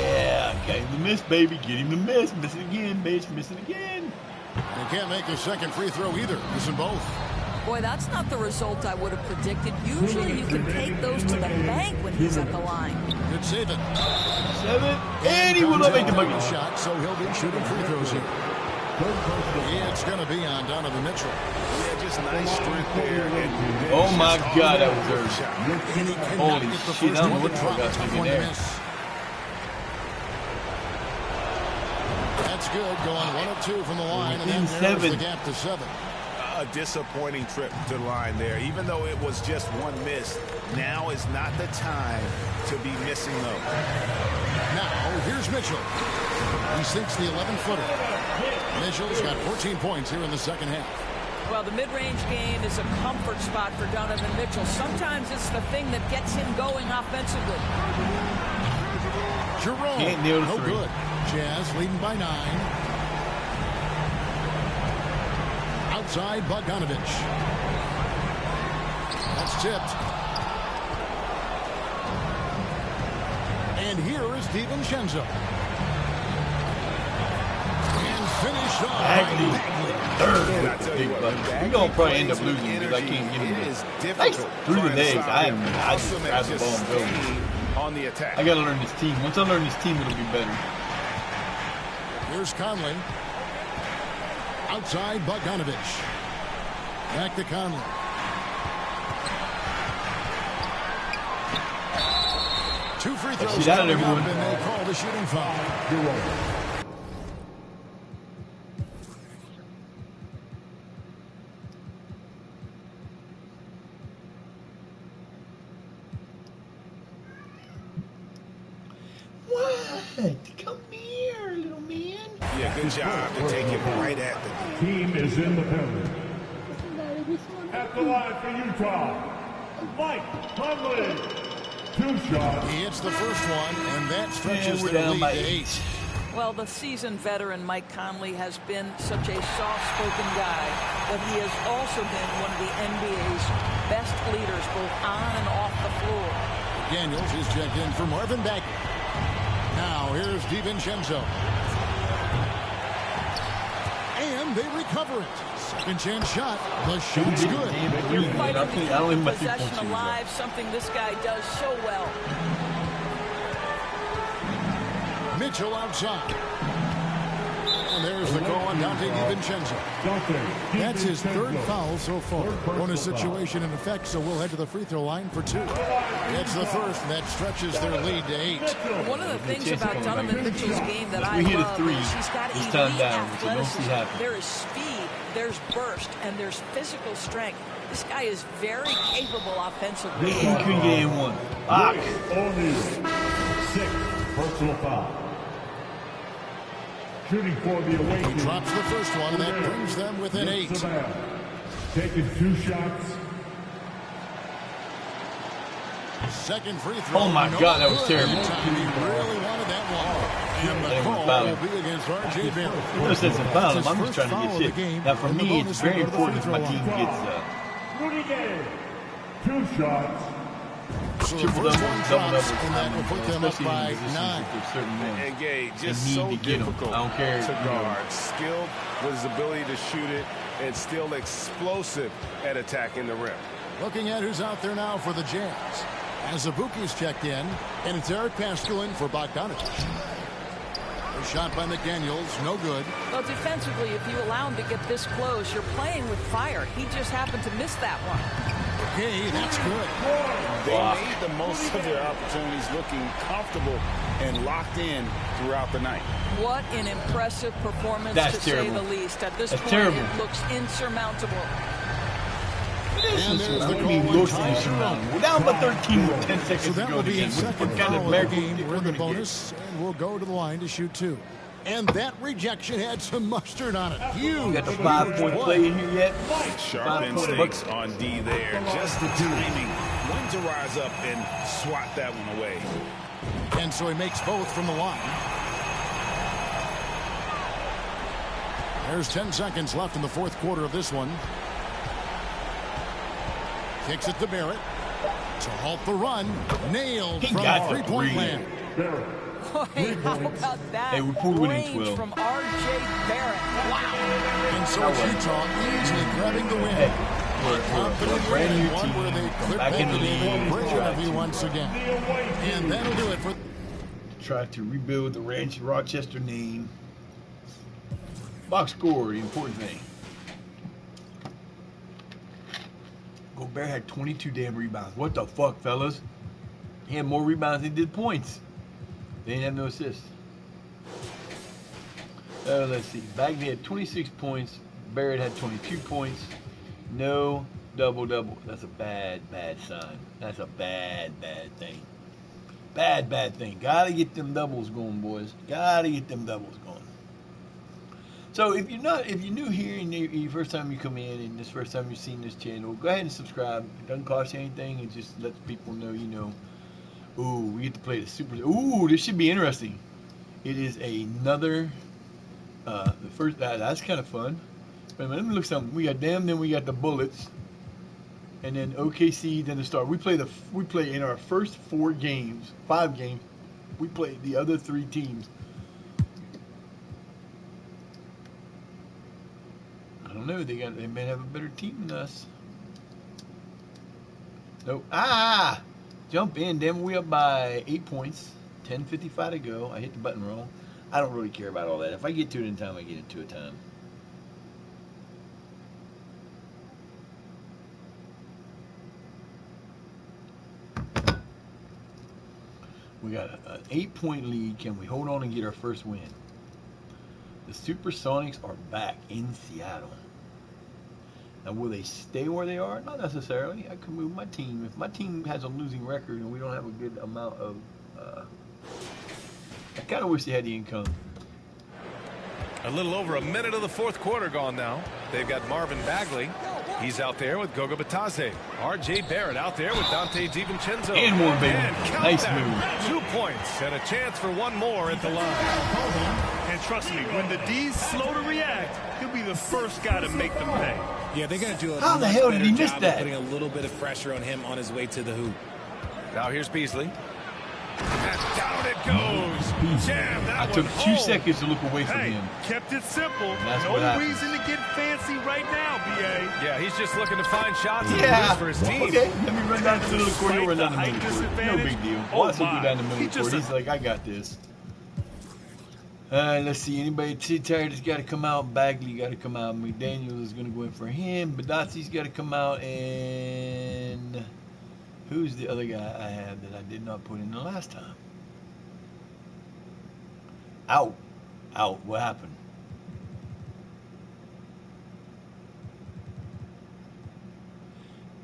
Yeah, got him to miss, baby. Get him to miss. Miss it again, bitch. Miss it again. They can't make a second free throw either. Missing both. Boy, that's not the result I would have predicted. Usually you can take those to the bank when he's at the line. Good save it. 7. And he will not make the bucket. Shot, so he'll be shooting free throws here. It's going to be on Donovan Mitchell. Yeah, just nice strength there. And Oh my God, that was early. And he cannot Holy get the shit, first I don't know one what to the drop. fuck I was Tough thinking one to there. miss. That's good. Going 1 of 2 from the line, and that narrows the gap to 7. A disappointing trip to the line there. Even though it was just one miss, now is not the time to be missing those. Now, here's Mitchell. He sinks the 11-footer. Mitchell's got 14 points here in the second half. Well, the mid-range game is a comfort spot for Donovan Mitchell. Sometimes it's the thing that gets him going offensively. Jerome, no good. Jazz leading by 9. Outside Bogdanovich. That's tipped. And here is DiVincenzo. And finished off. Bagley, third. We're going to probably end up losing because I can't get him. Nice. Through the legs. I just grab the ball and go. On the attack. I got to learn this team. Once I learn this team, it'll be better. Here's Conley. Outside Bogdanovich. Back to Conley. Two free throws out of coming everyone. up, and they call the shooting foul. What? Come here, little man. Yeah, good job to take it right at the Team is in the penalty. At the line for Utah, Mike Conley. 2 shots. He hits the first one, and that stretches we're their down lead by to 8. 8. Well, the seasoned veteran Mike Conley has been such a soft-spoken guy, but he has also been one of the NBA's best leaders, both on and off the floor. Daniels is checked in for Marvin Bagley. Now here's DiVincenzo. And they recover it. Second chance shot. The shot's good. You're fighting to keep possession alive, something this guy does so well. Mitchell outside. And there's the call on Dante DiVincenzo. That's his 3rd foul so far. Bonus situation in effect, so we'll head to the free throw line for 2. It's the first, and that stretches their lead to 8. One of the things about Donovan Mitchell's game that I hit a love 3. is he's got He's elite turned down, which I don't see athleticism. happen. There is speed, there's burst, and there's physical strength. This guy is very capable offensively. He couldn't get in one. Fuck. O'Neal. 6th personal foul. Shooting for the away He team. drops the first one, and that brings them within 8. Taking 2 shots. Second free throw. Oh my God, that was good. terrible. He really wanted that one. And the call will be against R.J. Barrett. I would have said some foul. That's I'm his just trying to first get foul of the shit. game. Now for And the me, bonus it's very will go to the important free if my throw team line. gets Rudy Gay. 2 shots. So the triple first double, one double drops, double, and that will put them up especially by in positions 9. with there's certain ones. And Gay, just They need so to get 'em. difficult I don't care, to you know. guard. Skilled with his ability to shoot it, and still explosive at attacking the rim. Looking at who's out there now for the Jazz. Azubuike's checked in, and it's Eric Pascal in for Bogdanovich. A shot by McDaniels, no good. Well, defensively, if you allow him to get this close, you're playing with fire. He just happened to miss that one. Okay, that's good. They made the most of their opportunities, looking comfortable and locked in throughout the night. What an impressive performance, That's to terrible. say the least. At this That's point, terrible. it looks insurmountable. And there's the I goal mean, on Wilson Tyler is Jerome. around. We're down by 13 with 10 seconds So to that go will be again. his What second kind of foul of the miracle game. we're We're in the gonna get? bonus, and we'll go to the line to shoot 2. And that rejection had some mustard on it. Huge. You got the 5-point play in here yet? Sharp 5-point instincts on D there. Just the timing. When to rise up and swat that one away. And so he makes both from the line. There's 10 seconds left in the 4th quarter of this one. Kicks it to Barrett. To halt the run. Nailed He from got the 3-point three. land. Hey, how about that? Hey, we're winning range 12. from R.J. Barrett. Wow. And so it's Utah easily grabbing the win. We're a brand new One team. where they clip Back in the David league. Bridge interview once again. And that'll do it for... Try to rebuild the Rochester name. Box score, the important thing. Gobert had 22 damn rebounds. What the fuck, fellas? He had more rebounds than he did points. They didn't have no assists. Let's see. Bagley had 26 points. Barrett had 22 points. No double-double. That's a bad sign. That's a bad thing. Bad thing. Gotta get them doubles going, boys. Gotta get them doubles going. So if you're new here and the first time you come in and this first time you've seen this channel, go ahead and subscribe. It doesn't cost you anything. It just lets people know, you know. Ooh, we get to play the super. Ooh, this should be interesting. It is another. The first. That's kind of fun. Wait a minute, let me look something. We got them, then we got the Bullets, and then OKC, then the Star. We play in our first 5 games. We play the other 3 teams. I don't know. They may have a better team than us. Nope. Jump in. Then we up by 8 points. 10:55 to go. I hit the button wrong. I don't really care about all that. If I get to it in time, I get it to a time. We got an 8-point lead. Can we hold on and get our first win? The Supersonics are back in Seattle. Now, will they stay where they are? Not necessarily. I could move my team. If my team has a losing record and we don't have a good amount of... I kind of wish they had the income. A little over a minute of the fourth quarter gone now. They've got Marvin Bagley. He's out there with Goga Bitadze. R.J. Barrett out there with Dante DiVincenzo. And more, baby. Nice move. 2 points and a chance for one more at the line. And trust me, when the D's slow to react, he'll be the first guy to make them pay. Yeah, they're going to do a How the hell did he miss that? Putting a little bit of pressure on him on his way to the hoop. Now here's Beasley. And down it goes. Jam that I took one 2 home. seconds to look away from Hey, him. kept it simple. No reason to get fancy right now, B.A. Yeah, he's just looking to find shots for his team. Okay, let me run down to the middle court. He'll run down the middle court. No big deal. Watch him go down the middle court. He's like, I got this. Let's see. Anybody tired has got to come out. Bagley got to come out. McDaniels is going to go in for him. Badazzi's got to come out. And who's the other guy I have that I did not put in the last time? Out. What happened?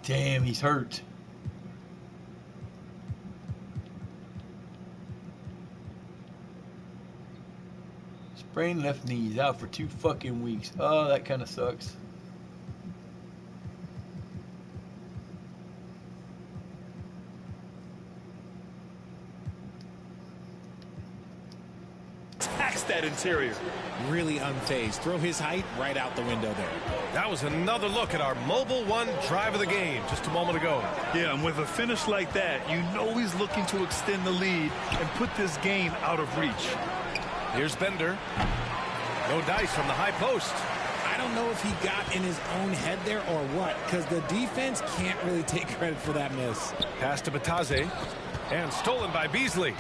Damn, he's hurt. Sprained left knee. He's out for 2 fucking weeks. Oh, that kind of sucks. Tax that interior. Really unfazed. Throw his height right out the window there. That was another look at our Mobile One drive of the game just a moment ago. Yeah, and with a finish like that, you know he's looking to extend the lead and put this game out of reach. Here's Bender. No dice from the high post. I don't know if he got in his own head there or what, because the defense can't really take credit for that miss. Pass to Bitadze. And stolen by Beasley.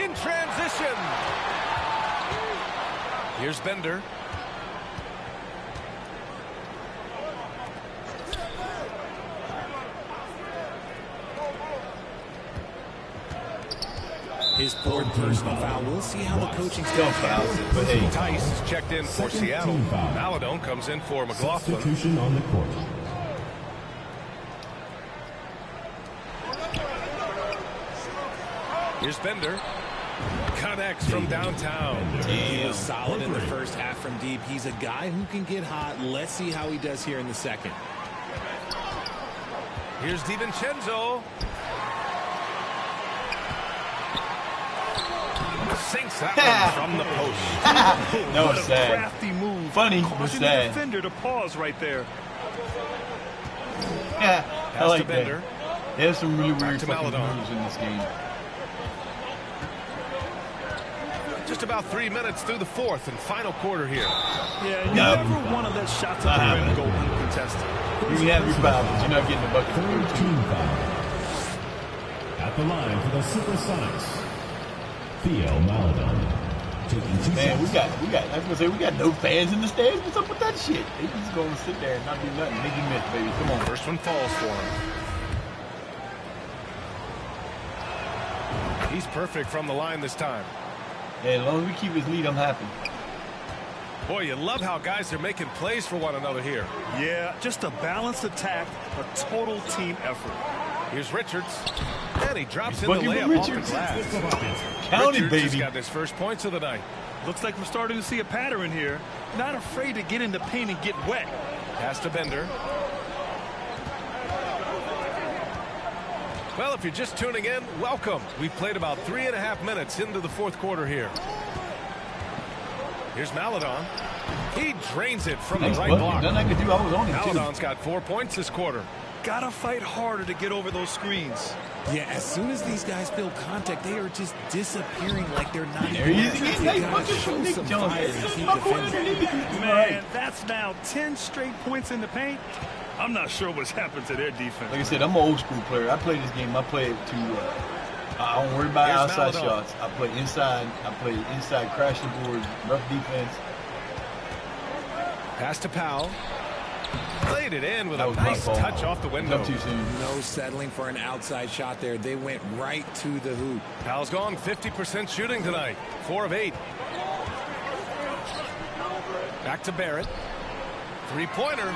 In transition. Here's Bender. His fourth personal foul. We'll see how the coaching staff handles it. But hey, Tice is checked in for Seattle. Maladone comes in for McLaughlin. Substitution on the court. Here's Bender. Connects from downtown. He was solid in the first half from deep. He's a guy who can get hot. Let's see how he does here in the second. Here's DiVincenzo. Sinks that one from the post. that What was a sad. crafty move. Funny, but Causing the sad. defender to pause right there. Yeah, I Pass like to Bender. that. There's some really weird to fucking Maladone. moves in this game. Just about 3 minutes through the fourth and final quarter here. Yeah, you No. never want to let shots at the rim go uncontested. You can have your foul, but you're not getting the bucket. Third team foul. At the line for the Supersonics, Theo Maladon. Man, we got. I was gonna say we got no fans in the stands. What's up with that shit? They just gonna sit there and not do nothing. Make you miss, baby. Come on. First one falls for him. He's perfect from the line this time. Hey, as long as we keep his lead, I'm happy. Boy, you love how guys are making plays for one another here. Yeah, just a balanced attack, a total team effort. Here's Richards, and he drops in the Bucket layup off the Richards. glass. Count it, Richards has baby. got his first points of the night. Looks like we're starting to see a pattern here. Not afraid to get in the paint and get wet. Pass to Bender. Well, if you're just tuning in, welcome. We've played about 3.5 minutes into the fourth quarter here. Here's Maladon. He drains it from the right block. Nothing I could do. I was on it, too. Maladon's got 4 points this quarter. Gotta fight harder to get over those screens. Yeah, as soon as these guys feel contact, they are just disappearing like they're not There he is even again. there. Nice They gotta bucket show from Nick some Jones. fire and It's keep my boy defending. underneath. Man, that's now 10 straight points in the paint. I'm not sure what's happened to their defense. Like I said, I'm an old school player. I play this game. I play it to. I don't worry about Here's outside Maladon. shots. I play inside. I play inside, crashing boards, rough defense. Pass to Powell. Played it in with That a was my nice fault. touch off the window. Jump too soon. No settling for an outside shot there. They went right to the hoop. Powell's gone 50% shooting tonight. 4 of 8. Back to Barrett. Three-pointer.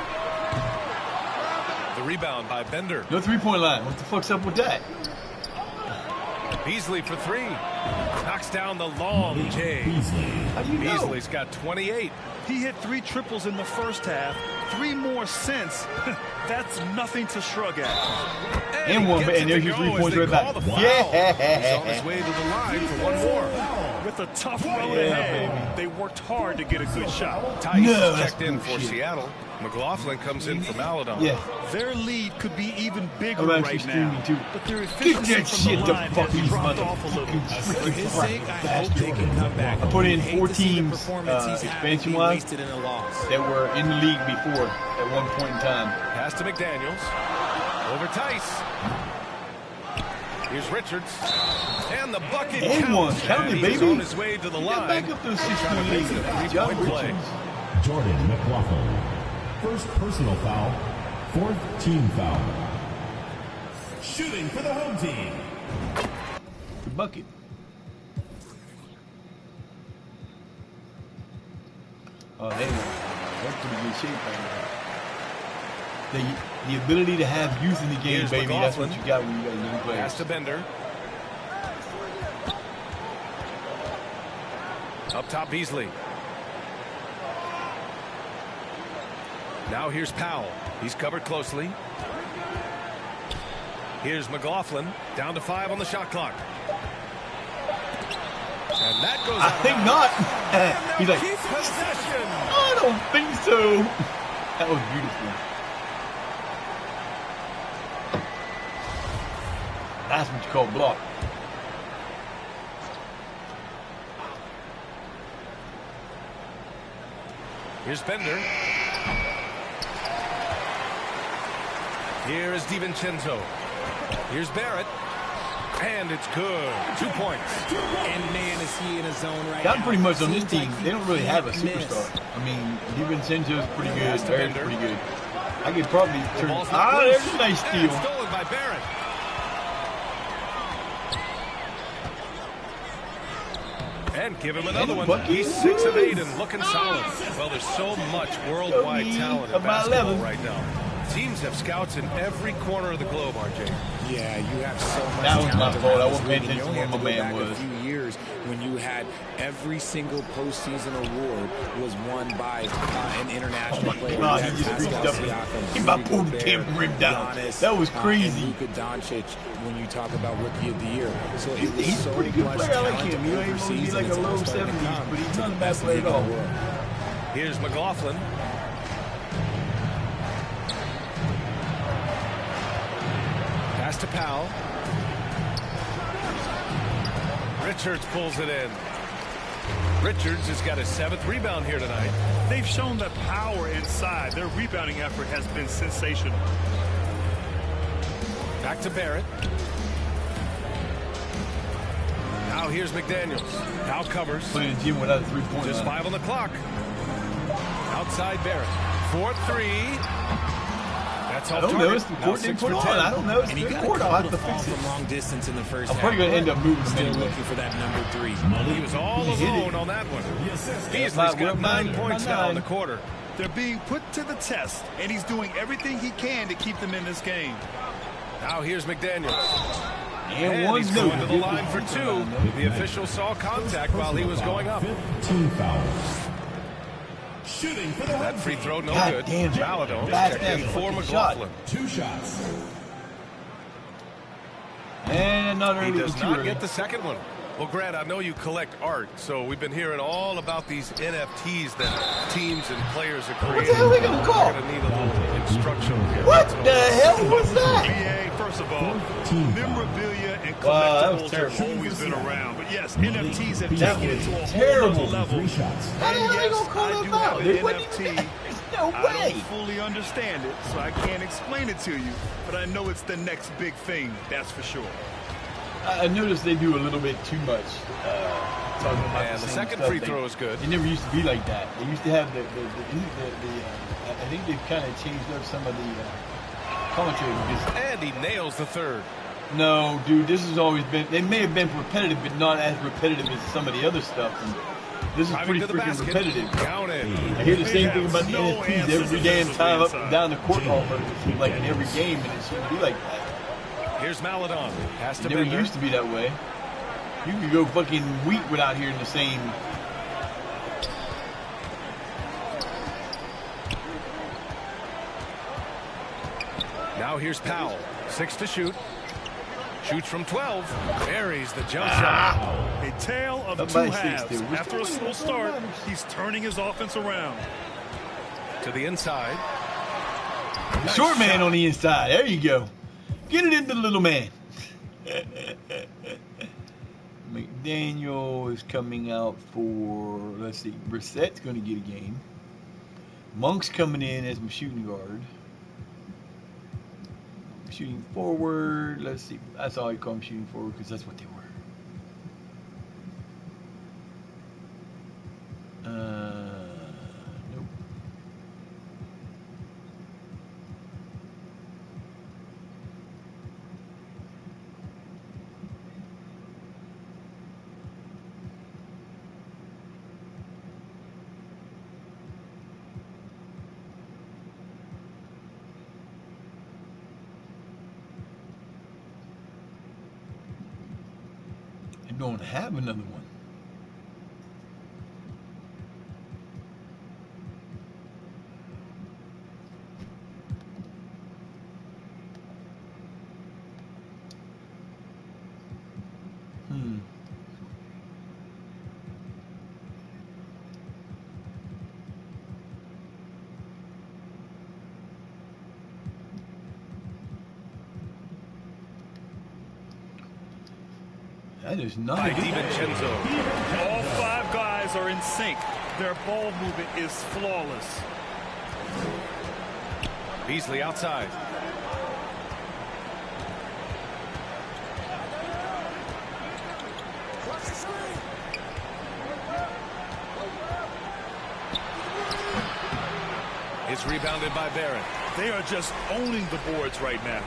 The rebound by Bender. No three-point line. What the fuck's up with that? Beasley for 3. Knocks down the long J. How do you know? Beasley's got 28. He hit 3 triples in the first half, 3 more since. That's nothing to shrug at. And he one, gets and it there's to your go 3 as points they right back. call the foul. Yeah. He's on his way to the line for one more. With a tough road ahead, they worked hard to get a good shot. Tice No, is that's checked in for bullshit. Seattle. McLaughlin comes in for Maladon. Yeah. Their lead could be even bigger I'm actually right streaming now. too. But their Get efficiency that from shit the the line fuck has these dropped off a little. For his sake, I hope bastard. they can come back. I put in Hate 4 to see the teams performance he's having be expansion-wise wasted in a loss. that were in the league before at one point in time. Pass to McDaniels. Over Tice. Here's Richards. And the bucket And counts. one. Count it, And he's baby. on his way to the line. Back up those 6 Trying to make it a three-point play. Jordan McLaughlin. First personal foul. 4th team foul. Shooting for the home team. The bucket. Oh, they're pretty good shape right now. The ability to have youth in the game, Here's baby, that's McLaughlin. what you got when you got young players. Pass to Bender. Up top, Beasley. Now here's Powell. He's covered closely. Here's McLaughlin. Down to 5 on the shot clock. And that goes I out. think not. He's like, Keep possession. I don't think so. That was beautiful. That's what you call block. Here's Bender. Here is DiVincenzo. Here's Barrett. And it's good. 2 points. And man, is he in a zone right now. I'm pretty much on this Seems team. like They don't really have a can't miss. superstar. I mean, DiVincenzo's pretty good. Pass to Barrett's Bender. pretty good. I could probably The turn. ball's not There's loose. a nice And steal. it's stolen by Barrett. And give him another one. bucket. He's 6 of 8 and looking solid. Well, there's so much worldwide talent in About basketball 11. right now. Teams have scouts in every corner of the globe, RJ. Yeah, you have so much That was my talent fault. around I this wasn't league, paying and you attention only have to to where go my man back was. a few years when you had every single postseason award was won by an international player. God, You he had just Pascal reached up and Siakam, he about Rudy pulled the Gobert, damn rim down. Giannis, That was crazy. And Luka Doncic when you talk about Rookie of the Year. So it was He's a so pretty good much player. I like talent him. He ain't gonna be overseas, like and a it's low all starting to 70s, come but he's to not a the bad best player league at in all. the world. Here's McLaughlin. Pass to Powell. Richards pulls it in. Richards has got his 7th rebound here tonight. They've shown the power inside. Their rebounding effort has been sensational. Back to Barrett. Now here's McDaniels. Powell covers. Playing the gym without a three-point Just line. 5 on the clock. Outside Barrett. 4-3. That's I off don't target. know. It's the Now court they 6 put for on. 10. I don't know. It's And he the got a court. I'll couple have to of falls fix from it. long distance in the first I'm half. probably going to end up moving them Still anyway. looking for that number 3. He was all He hit alone it. on that one. Beasley's We're got up 9 points now in the 9. quarter. They're being put to the test, and he's doing everything he can to keep them in this game. Now here's McDaniels. And And he's one going to the line for 2. The official saw contact while he was going up. 15 fouls. Shooting for the That free throw, no God good. damn. Maladon Fast checked in ass for fucking McLaughlin. 2 shots. And another He does too not early. get the second one. Well, Grant, I know you collect art, so we've been hearing all about these NFTs that teams and players are creating. What the hell are they going to call? We're going to need a little instruction here. What the hell was that? BA, first of all, 14 memorabilia and Wow, that was collectibles terrible. have always been around. But yes, NFTs have That taken it was to a terrible. whole other level. 3 shots. How the hell are they Yes, going to call I that do foul? have They an wouldn't NFT. even. There's no I way. don't fully understand it, so I can't explain it to you. But I know it's the next big thing, that's for sure. I noticed they do a little bit too much talking about And the same second stuff. free throw is good. It never used to be like that. They used to have the I think they've kind of changed up some of the commentary. Because, And he nails the third. no, dude, this has always been. They may have been repetitive, but not as repetitive as some of the other stuff. And this is Driving pretty to the freaking basket. repetitive. Counted. I hear the same thing about the No NFTs answers every damn time up defensively and down the court almost. It seems like in every game, and it shouldn't be like that. Here's Maladon. Pass to It never Bender. used to be that way. You could go fucking week without hearing the same. Now here's Powell. 6 to shoot. Shoots from 12. Buries the jump shot. A tale of Up two by 6 halves. there. We're After a still slow winning. start, he's turning his offense around. To the inside. Nice Short man shot. on the inside. There you go. Get it into the little man. McDaniel is coming out for, let's see, Brissett's going to get a game. Monk's coming in as my shooting guard. Shooting forward, let's see. That's all I call them, shooting forward, because that's what they were. Nope. I don't have another one. That is not By a good DiVincenzo. All 5 guys are in sync. Their ball movement is flawless. Beasley outside. It's rebounded by Barrett. They are just owning the boards right now.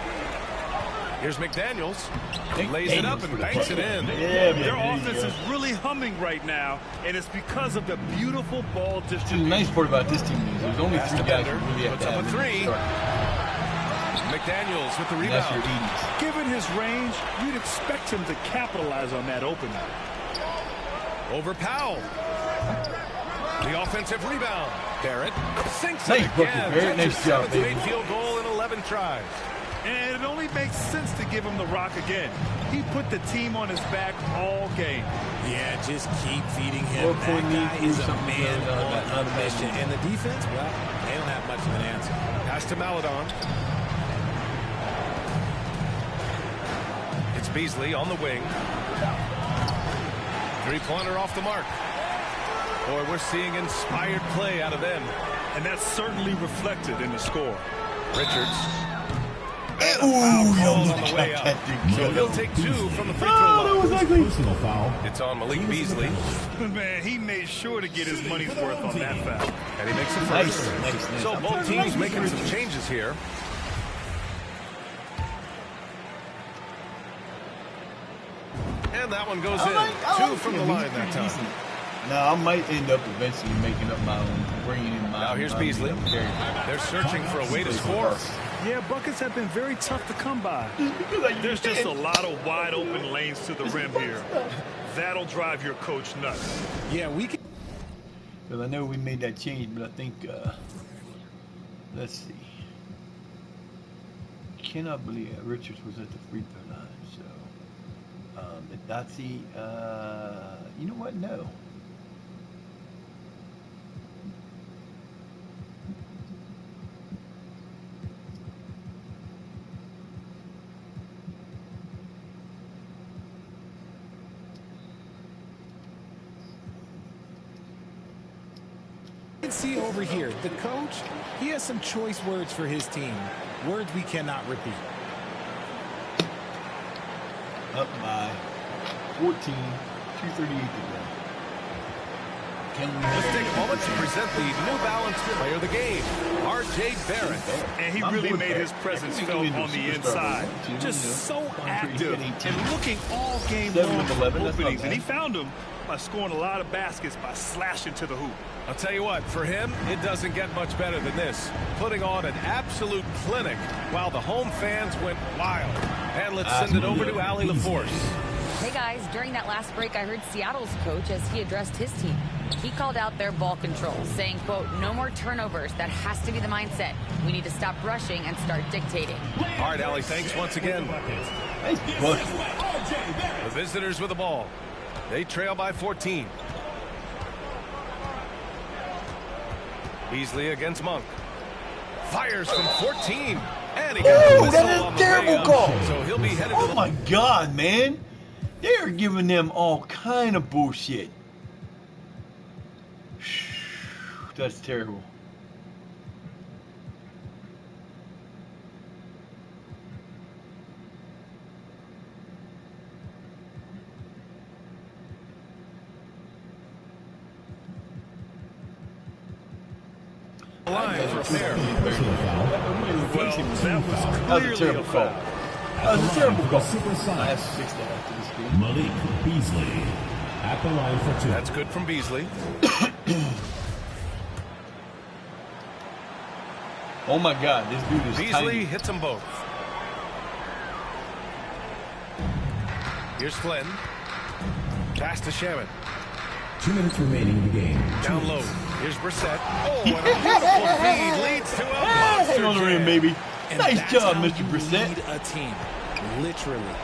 Here's McDaniels. He lays it up and banks it in. Yeah, Their man. offense is really humming right now, and it's because of the beautiful ball The distribution. nice part about this team is there's only Pass 3 to guys Bender. who really have Puts to up have a it three. start. McDaniels with the And that's your rebound. 80s. Given his range, you'd expect him to capitalize on that opening. Over Powell. The offensive rebound. Barrett sinks Nice it bucket, again. Barrett. That's his Nice job, 7th baby. straight field goal in 11 tries. And it only makes sense to give him the rock again. He put the team on his back all game. Yeah, just keep feeding him. Or That for me, guy is a something man not on a a mission. And the defense, well, they don't have much of an answer. Pass to Maladon. It's Beasley on the wing. 3-pointer off the mark. Boy, we're seeing inspired play out of them. And that's certainly reflected in the score. Richards. And a foul called on the way up. So he'll take 2 from the free throw line. Personal foul. It's on Malik Beasley. Man, he made sure to get his money's worth on that foul. And he makes a first. So both teams making some changes here. And that one goes in. 2 from the line that time. Now, I might end up eventually making up my own, bringing in my Now here's Beasley. They're searching for a way to score. Yeah, buckets have been very tough to come by. There's just a lot of wide open lanes to the rim here. That'll drive your coach nuts. Yeah, we can. Because I know we made that change, but I think, let's see. Cannot believe Richards was at the free throw line. So, Dotsie, you know what? No. See over here, the coach, he has some choice words for his team. Words we cannot repeat. Up by 14, 2:38 to go. Let's take a moment to present the New Balance player of the game, R.J. Barrett. And he really made his presence felt on the inside. Just so active and looking all game long for openings. And he found them by scoring a lot of baskets by slashing to the hoop. I'll tell you what, for him, it doesn't get much better than this. Putting on an absolute clinic while the home fans went wild. And let's send it over to Allie LaForce. Hey guys, during that last break, I heard Seattle's coach as he addressed his team. He called out their ball control, saying, quote, no more turnovers. That has to be the mindset. We need to stop rushing and start dictating. All right, Allie, thanks once again. The visitors with the ball. They trail by 14. Beasley against Monk. Fires from 14. And he got the whistle on the way up, so he'll be headed to the... Oh my God, man. They're giving them all kind of bullshit. That's terrible. Line for fair. Well, that was clearly a terrible call. That was a terrible call. I have 6 to after this game. Malik Beasley at the line for 2. That's good from Beasley. Oh my God, this dude is Beasley tiny. hits them both. Here's Flynn. Pass to Shaman. 2 minutes remaining in the game. Down low. Here's Brissett. Oh, and a beautiful feed leads to a monster Hang on the rim, baby. And Nice job, Mr. Brissett. Lead a team, literally.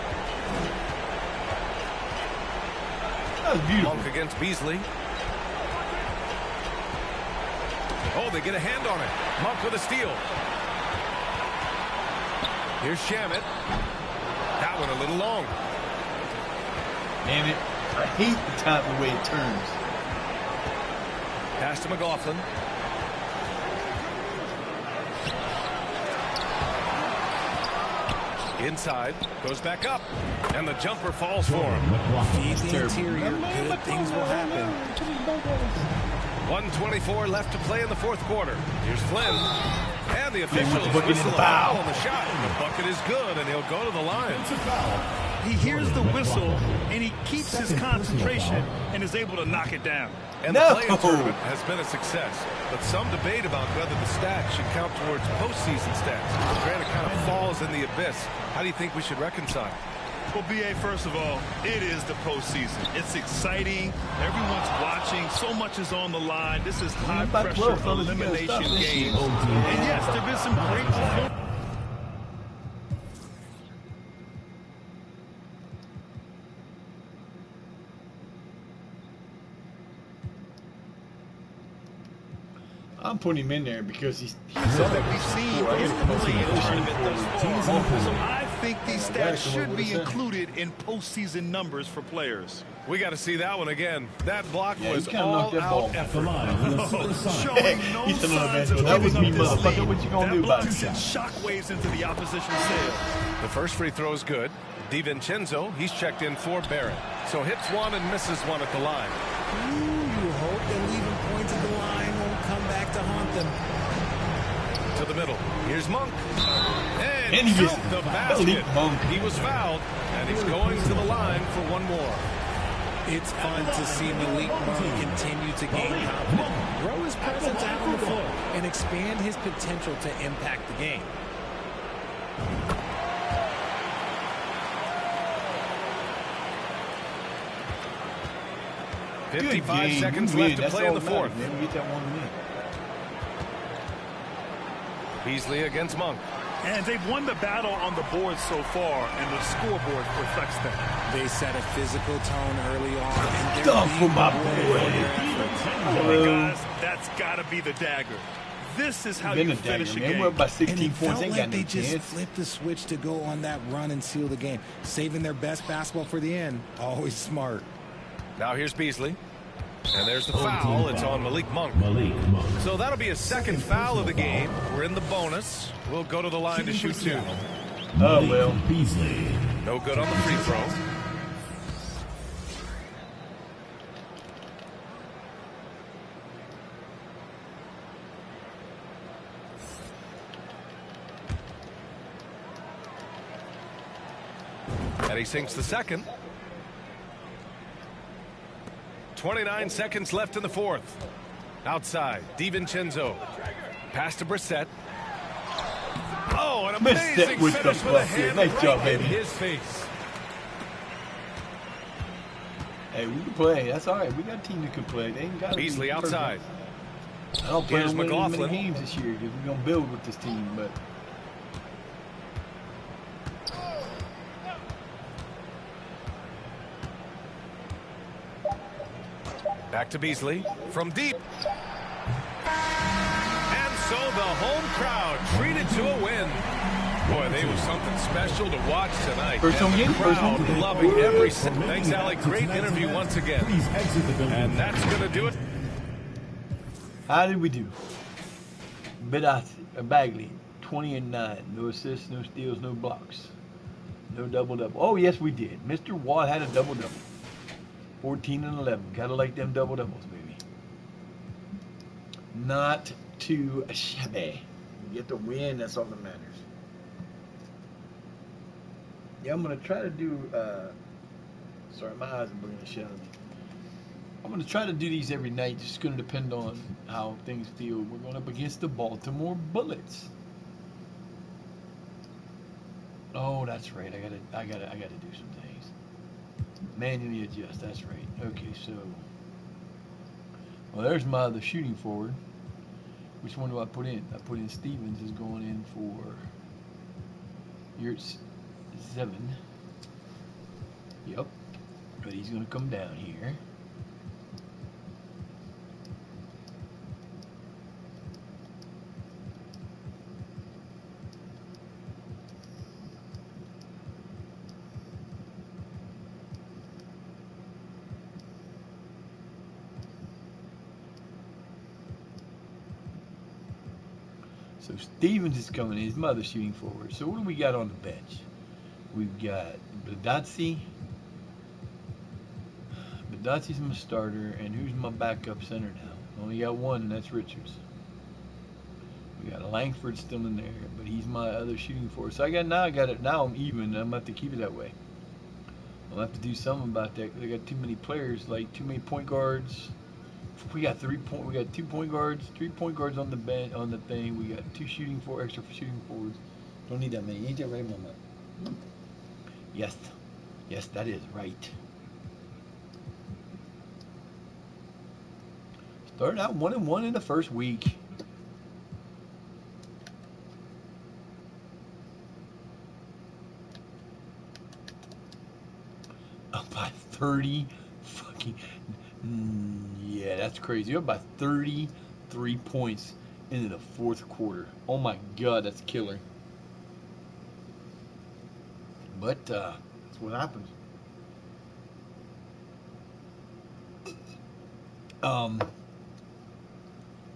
That was beautiful. Monk against Beasley. Oh, they get a hand on it. Monk with a steal. Here's Shamet. That one a little long. Damn it. I hate the time the way it turns. Pass to McLaughlin. Inside, goes back up, and the jumper falls for him. Feed the interior, good things will happen. 1:24 left to play in the fourth quarter. Here's Flynn, and the officials whistle a foul foul on the shot. The bucket is good, and he'll go to the line. He hears the whistle, and he keeps his concentration and is able to knock it down. And the play-in tournament has been a success, but some debate about whether the stats should count towards postseason stats. Grant, it kind of falls in the abyss. How do you think we should reconcile? Well, B.A., first of all, it is the postseason. It's exciting. Everyone's watching. So much is on the line. This is high-pressure elimination game. And yes, there have been some great performances. I'm putting him in there because he's so that we've seen in the tournament thus far. So I think these stats should be included in postseason numbers for players. We got to see that one again. That block was all out effort. Showing no signs of that was giving me, up this motherfucker. lead. What you gonna That do about block it? sent shockwaves into the opposition's sails. The first free throw is good. DiVincenzo, he's checked in for Barrett. So hits one and misses one at the line. Ooh, you hope that leaving points at the line won't come back to haunt them. To the middle. Here's Monk. And he gets the basket. Monk. He was fouled, and he's going to the line for one more. It's fun to see Malik Monk continue to gain confidence, grow his presence out on the floor, and expand his potential to impact the game. Good 55 game. seconds We win. left to That's play in all the that fourth. matters, man. We get that one win. Beasley against Monk. And they've won the battle on the board so far, and the scoreboard reflects that. They set a physical tone early on, and they're Dunk for my Boy, guys, that's got to be the dagger. This is how you finish a game. We're up by 16 And it points. felt Ain't like got they no just chance. flipped the switch to go on that run and seal the game, saving their best basketball for the end. Always smart. Now here's Beasley. And there's the foul. It's on Malik Monk. So that'll be a second foul of the game. We're in the bonus. We'll go to the line to shoot two. Oh, well. Beasley. No good on the free throw. And he sinks the second. 29 seconds left in the fourth. Outside, DiVincenzo. Pass to Brissett. Oh, an amazing with the finish with a hand nice right job, in baby. his face. Hey, we can play. That's all right. We got a team that can play. They ain't got Beasley outside. I don't plan Here's on winning McLaughlin. many games this year because we're going to build with this team, but Back to Beasley from deep. And so the home crowd treated to a win. Boy, they were something special to watch tonight. First And home the game, first crowd home game. loving every second. Thanks, Alec. Great interview once again. Please exit the building. And that's going to do it. how did we do? Bagley, 20 and 9. No assists, no steals, no blocks. No double-double. Oh, yes, we did. Mr. Watt had a double-double. 14 and 11. Gotta like them double-doubles, baby. Not too shabby. You get the win, that's all that matters. Yeah, I'm going to try to do, sorry, my eyes are bringing a shadow. I'm going to try to do these every night. It's going to depend on how things feel. We're going up against the Baltimore Bullets. Oh, that's right. I gotta do some things. Manually adjust. That's right. Okay, so, well, there's my other shooting forward. Which one do I put in? I put in Stevens is going in for Yurts 7. Yep. But he's going to come down here. So Stevens is coming in. His mother shooting forward. So what do we got on the bench? We've got Badazzi. Badazzi's my starter, and who's my backup center now? Only got one, and that's Richards. We got Langford still in there, but he's my other shooting forward. So I got it. Now I'm even. I'm gonna have to keep it that way. I'll have to do something about that. They got too many players, like too many point guards. We got 2 point guards, 3 point guards on the bench on the thing. We got 2 extra shooting forwards. Don't need that many. Ain't that right, Mama? Yes, yes, that is right. Started out 1-1 in the first week. Up by 30 fucking. Yeah, that's crazy. You're up by 33 points into the fourth quarter. Oh my God, that's killer. But that's what happens.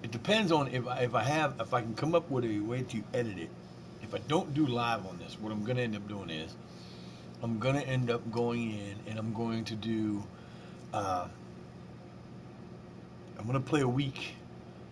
It depends on if I can come up with a way to edit it. If I don't do live on this, what I'm gonna end up doing is I'm gonna end up going in and I'm going to do I'm gonna play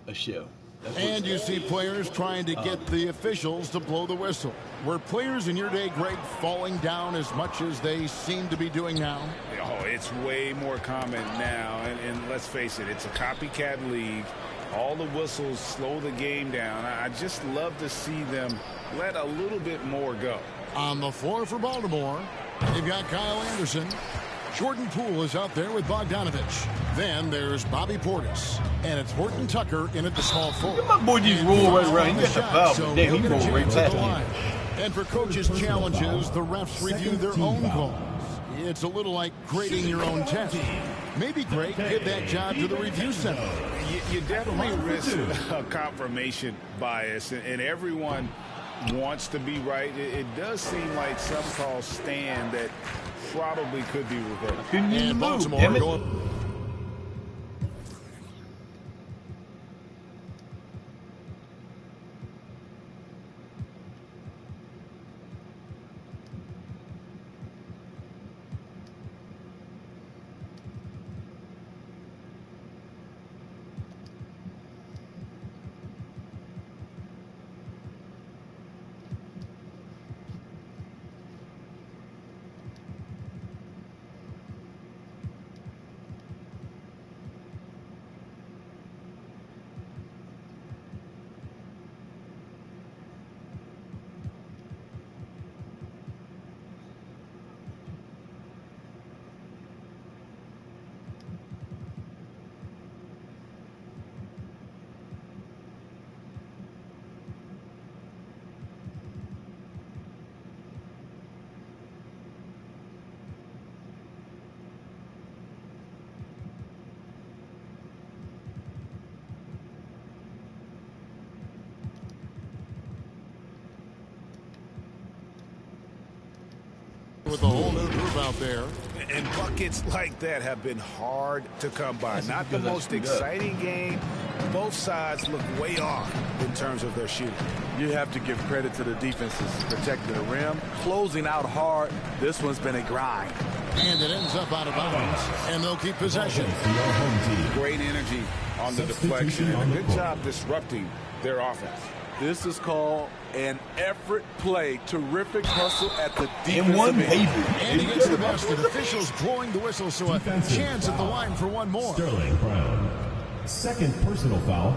a show. And you see players trying to get the officials to blow the whistle. Were players in your day, Greg, falling down as much as they seem to be doing now? Oh, it's way more common now. And let's face it, it's a copycat league. All the whistles slow the game down. I just love to see them let a little bit more go. On the floor for Baltimore, they've got Kyle Anderson. Jordan Poole is out there with Bogdanovich. Then there's Bobby Portis. And it's Horton Tucker in at the small forward. My boy just rolled right around. He got the foul, but damn, he rolled right past him. And for coaches' challenges, the refs review their own calls. It's a little like grading your own test. Maybe, Greg, give that job to the review center. You definitely risk a confirmation bias, and everyone wants to be right. It does seem like some calls stand that probably could be reversed. And Baltimore going. With a whole new group out there. And buckets like that have been hard to come by. Not the most exciting game. Both sides look way off in terms of their shooting. You have to give credit to the defenses protecting the rim, closing out hard. This one's been a grind. And it ends up out of bounds, and they'll keep possession. Great energy on the deflection, and a good job disrupting their offense. This is called an effort play. Terrific hustle at the defensive end. And he gets the basket. Officials blowing the whistle, so a chance at the line for one more. Sterling Brown. Second personal foul.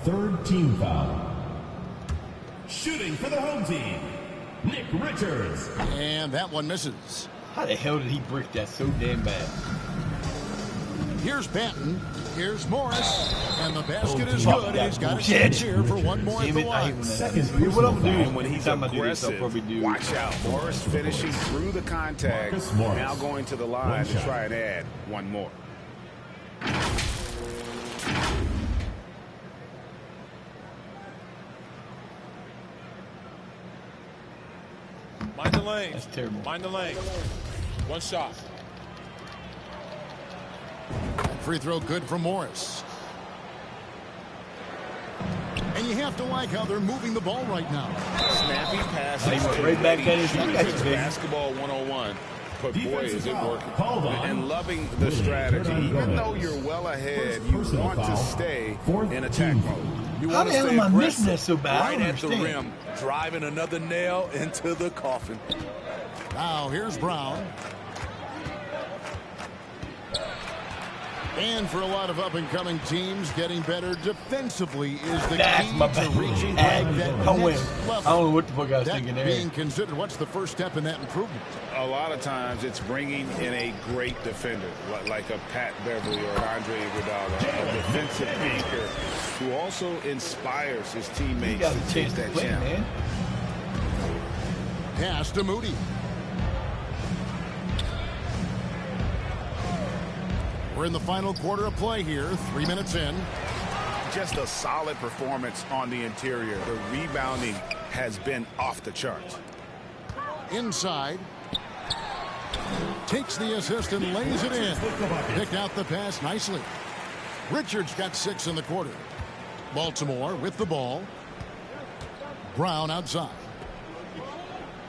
Third team foul. Shooting for the home team, Nick Richards. And that one misses. How the hell did he brick that so damn bad? Here's Banton. Here's Morris. And the basket is good. He's got a chance here for one more at the line. What I'm going to do when he's aggressive, watch out. Morris finishing through the contact. Now going to the line to try and add one more. Mind the lane. That's terrible. Mind the lane. One shot. Free throw good from Morris. And you have to like how they're moving the ball right now. Snappy passes. Right back at his basketball 101. But boy, is it working. And loving the strategy. Even though you're well ahead, you want to stay in attack mode. You How want the to hell stay am I missing aggressive that so bad? right at the rim, driving another nail into the coffin. Now here's Brown. And for a lot of up-and-coming teams, getting better defensively is the key to reaching that next level. I don't know what the fuck I was thinking there. Being considered, what's the first step in that improvement? A lot of times it's bringing in a great defender, like a Pat Beverly or an Andre Iguodala, a defensive thinker who also inspires his teammates to take that challenge. Pass to Moody. We're in the final quarter of play here, 3 minutes in. Just a solid performance on the interior. The rebounding has been off the charts. Inside, Takes the assist and lays it in. Picked out the pass nicely. Richards got 6 in the quarter. Baltimore with the ball. Brown outside.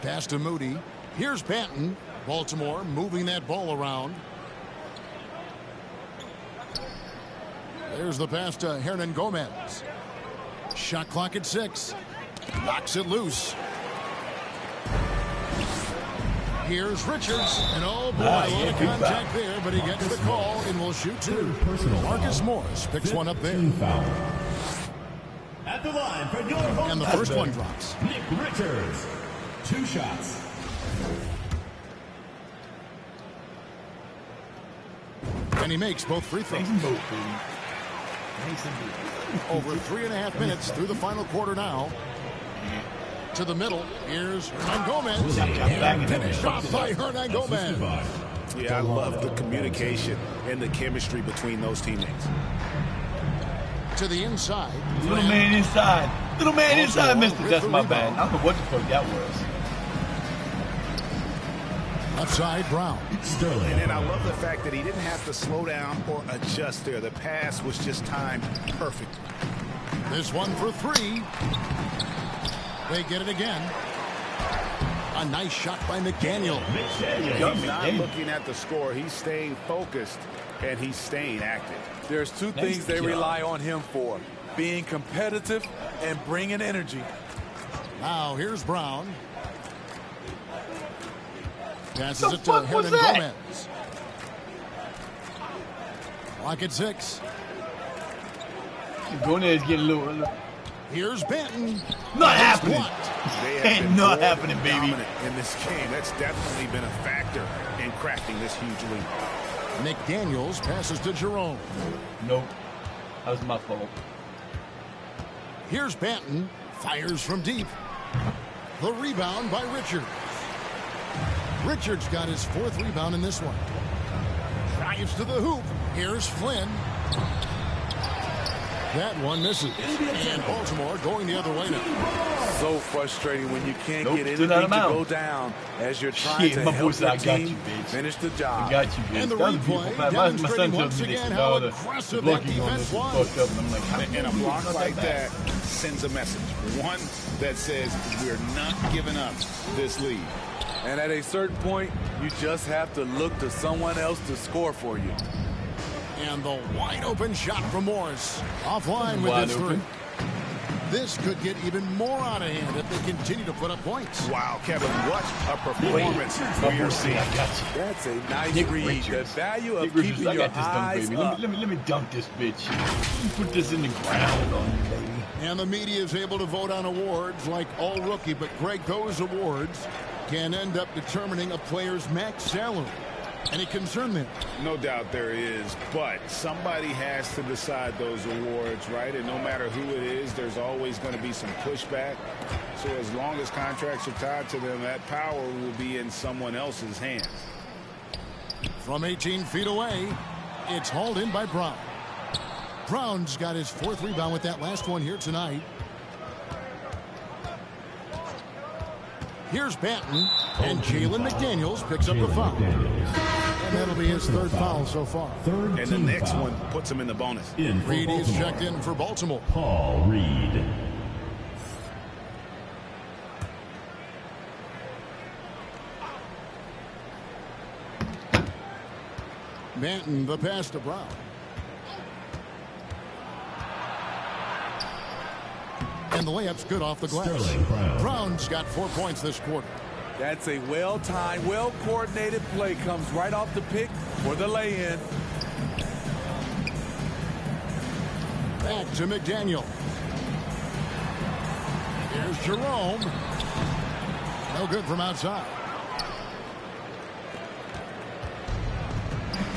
Pass to Moody. Here's Banton. Baltimore moving that ball around. There's the pass to Hernan Gomez. Shot clock at 6. Knocks it loose. Here's Richards. And oh boy, a lot of contact there, but he gets the call and will shoot 2. Marcus Morris picks one up there. At the line for your home and the first one drops. Nick Richards. 2 shots. And he makes both free throws. Over 3.5 minutes through the final quarter now. To the middle. Here's Hernan Gomez. Shot by Hernan Gomez. Yeah, I love the communication and the chemistry between those teammates. To the inside. Little man inside. Little man inside, mister. That's my bad. I don't know what the fuck that was. Outside Brown. Sterling. And I love the fact that he didn't have to slow down or adjust there. The pass was just timed perfect. This one for 3. They get it again. A nice shot by McDaniel. He's not looking at the score. He's staying focused, and he's staying active. There's 2 things they rely on him for. Being competitive and bringing energy. Now here's Brown. Passes it to Hernan Gomez. Clock at 6. Gomez getting a little. Here's Banton. Not happening. Ain't not happening, baby. In this game, that's definitely been a factor in crafting this huge lead. McDaniels passes to Jerome. Nope. That was my fault. Here's Banton. Fires from deep. The rebound by Richards. Richards got his 4th rebound in this one. Drives to the hoop. Here's Flynn. That one misses. And Baltimore going the other way now. So frustrating when you can't get anything to go down as you're trying to help your team finish the job. I got you, bitch. And the replay demonstrating once again how aggressive that defense was. And a block like that sends a message. One that says we're not giving up this lead. And at a certain point, you just have to look to someone else to score for you. And the wide open shot from Morris. Offline with his 3. This could get even more out of hand if they continue to put up points. Wow, Kevin, what a performance we are seeing. That's a nice read. The value of keeping your eyes up. Let me dunk this bitch. Let me put this in the ground on you, baby. And the media is able to vote on awards like all rookie, but Greg, those awards can end up determining a player's max salary. Any concern there? No doubt there is, but somebody has to decide those awards, right? And no matter who it is, there's always going to be some pushback. So as long as contracts are tied to them, that power will be in someone else's hands. From 18 feet away, it's hauled in by Brown. Brown's got his 4th rebound with that last one here tonight. Here's Banton, and Jalen McDaniels picks up the foul. And that'll be his 3rd foul so far. And the next one puts him in the bonus. Reed is checked in for Baltimore. Paul Reed. Banton, the pass to Brown. And the layup's good off the glass. Brown's got 4 points this quarter. That's a well-timed, well-coordinated play. Comes right off the pick for the lay-in. Back to McDaniel. Here's Jerome. No good from outside.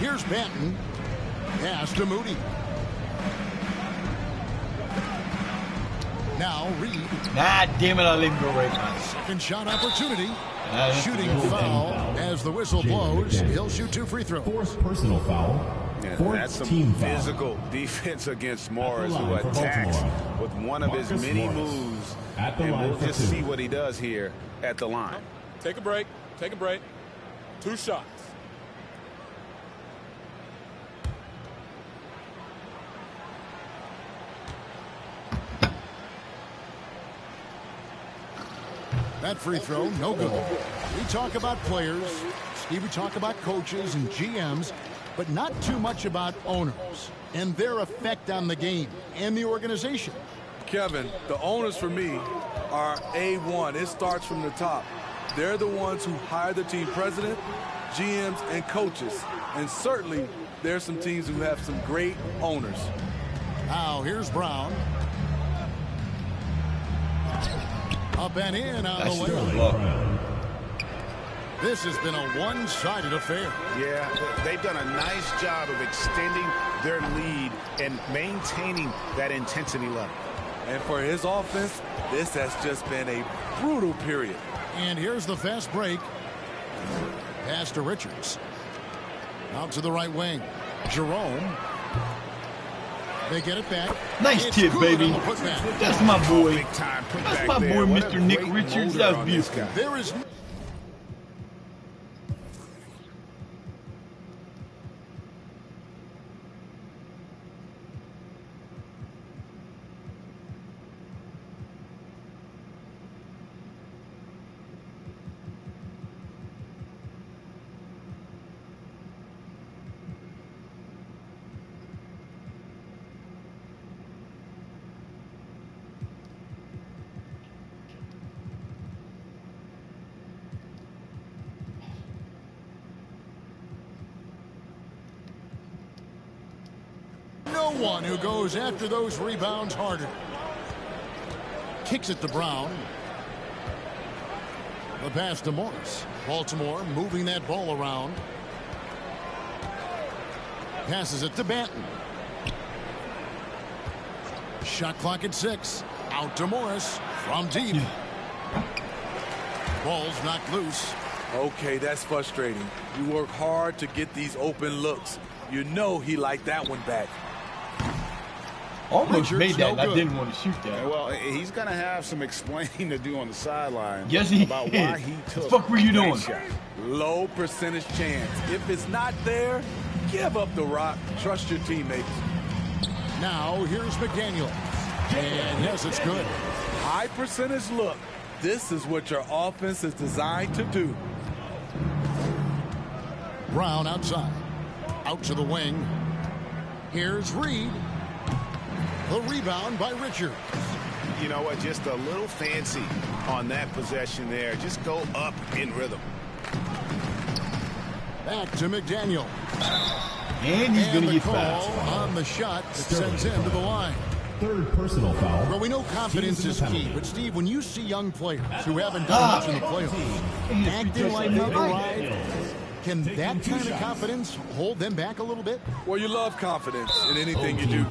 Here's Banton. Pass to Moody. Now Reed. God damn it, I let him go right now. Second shot opportunity. Shooting foul as the whistle blows. He'll shoot 2 free throws. 4th personal foul. And that's some physical defense against Morris, who attacks with one of his many moves. And we'll just see what he does here at the line. Take a break. Take a break. 2 shots. That free throw, no good. We talk about players, Steve, we talk about coaches and GMs, but not too much about owners and their effect on the game and the organization. Kevin, the owners for me are A1. It starts from the top. They're the ones who hire the team president, GMs, and coaches. And certainly, there's some teams who have some great owners. Now, here's Brown. Up and in on the way. This has been a one-sided affair. Yeah, they've done a nice job of extending their lead and maintaining that intensity level. And for his offense, this has just been a brutal period. And here's the fast break. Pass to Richards. Out to the right wing. Jerome. They get it back. Nice tip, baby. That's my boy. That's my boy, Mr. Nick Richards. That was beautiful. There is... No one who goes after those rebounds harder. Kicks it to Brown. The pass to Morris. Baltimore moving that ball around. Passes it to Banton. Shot clock at 6. Out to Morris from deep. Ball's knocked loose. Okay, that's frustrating. You work hard to get these open looks. You know he liked that one back. Almost made that, and I didn't want to shoot that. Well, he's going to have some explaining to do on the sideline. Yes, he about why he took. What the fuck were you doing? Low percentage chance. If it's not there, give up the rock. Trust your teammates. Now, here's McDaniel. And yes, it's good. High percentage look. This is what your offense is designed to do. Brown outside. Out to the wing. Here's Reed. The rebound by Richards. You know what? Just a little fancy on that possession there. Just go up in rhythm. Back to McDaniel. And he's going to get fouled on the shot that sends him to the line. Third personal foul. Well, we know confidence is key, but Steve, when you see young players who haven't done much in the playoffs acting like they've arrived, can that kind of confidence hold them back a little bit? Well, you love confidence in anything you do.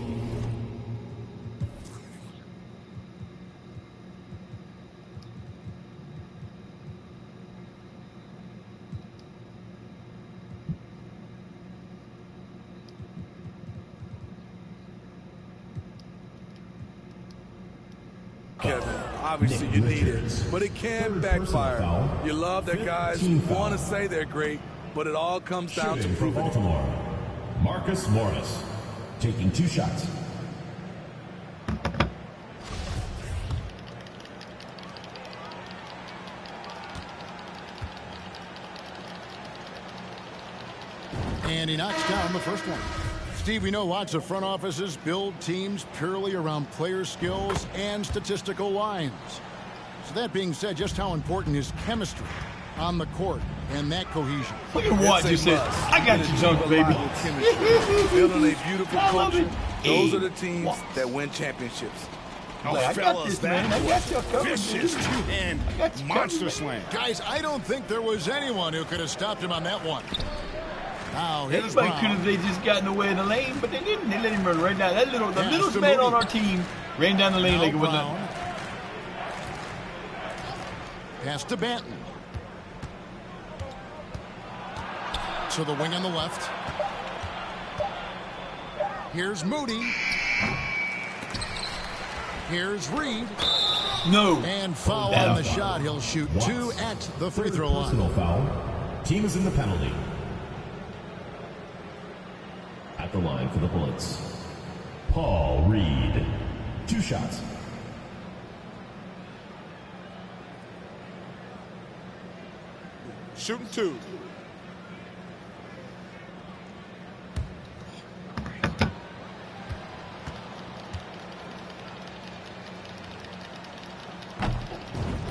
Kevin, obviously you need it, but it can backfire. You love that guys want to say they're great, but it all comes down to proving it. Baltimore, Marcus Morris, taking 2 shots. And he knocks down the first one. Steve, we know lots of front offices build teams purely around player skills and statistical lines. So that being said, just how important is chemistry on the court and that cohesion? Look at what you said. I got you, junk, baby. Building a beautiful culture. Those are the teams that win championships. Oh, I got this, man. I got your cover. Vicious two-hand monster slam. Guys, I don't think there was anyone who could have stopped him on that one. Now, here's Anybody Brown. could have they just gotten away in the lane, but they didn't. They let him run right down. That the littlest man on our team ran down the lane like it was nothing. Pass to Banton. To the wing on the left. Here's Moody. Here's Reed. No. And foul on the shot. He'll shoot 2 at the free throw line. Personal foul. Team is in the penalty. At the line for the Bullets, Paul Reed. 2 shots. Shooting 2.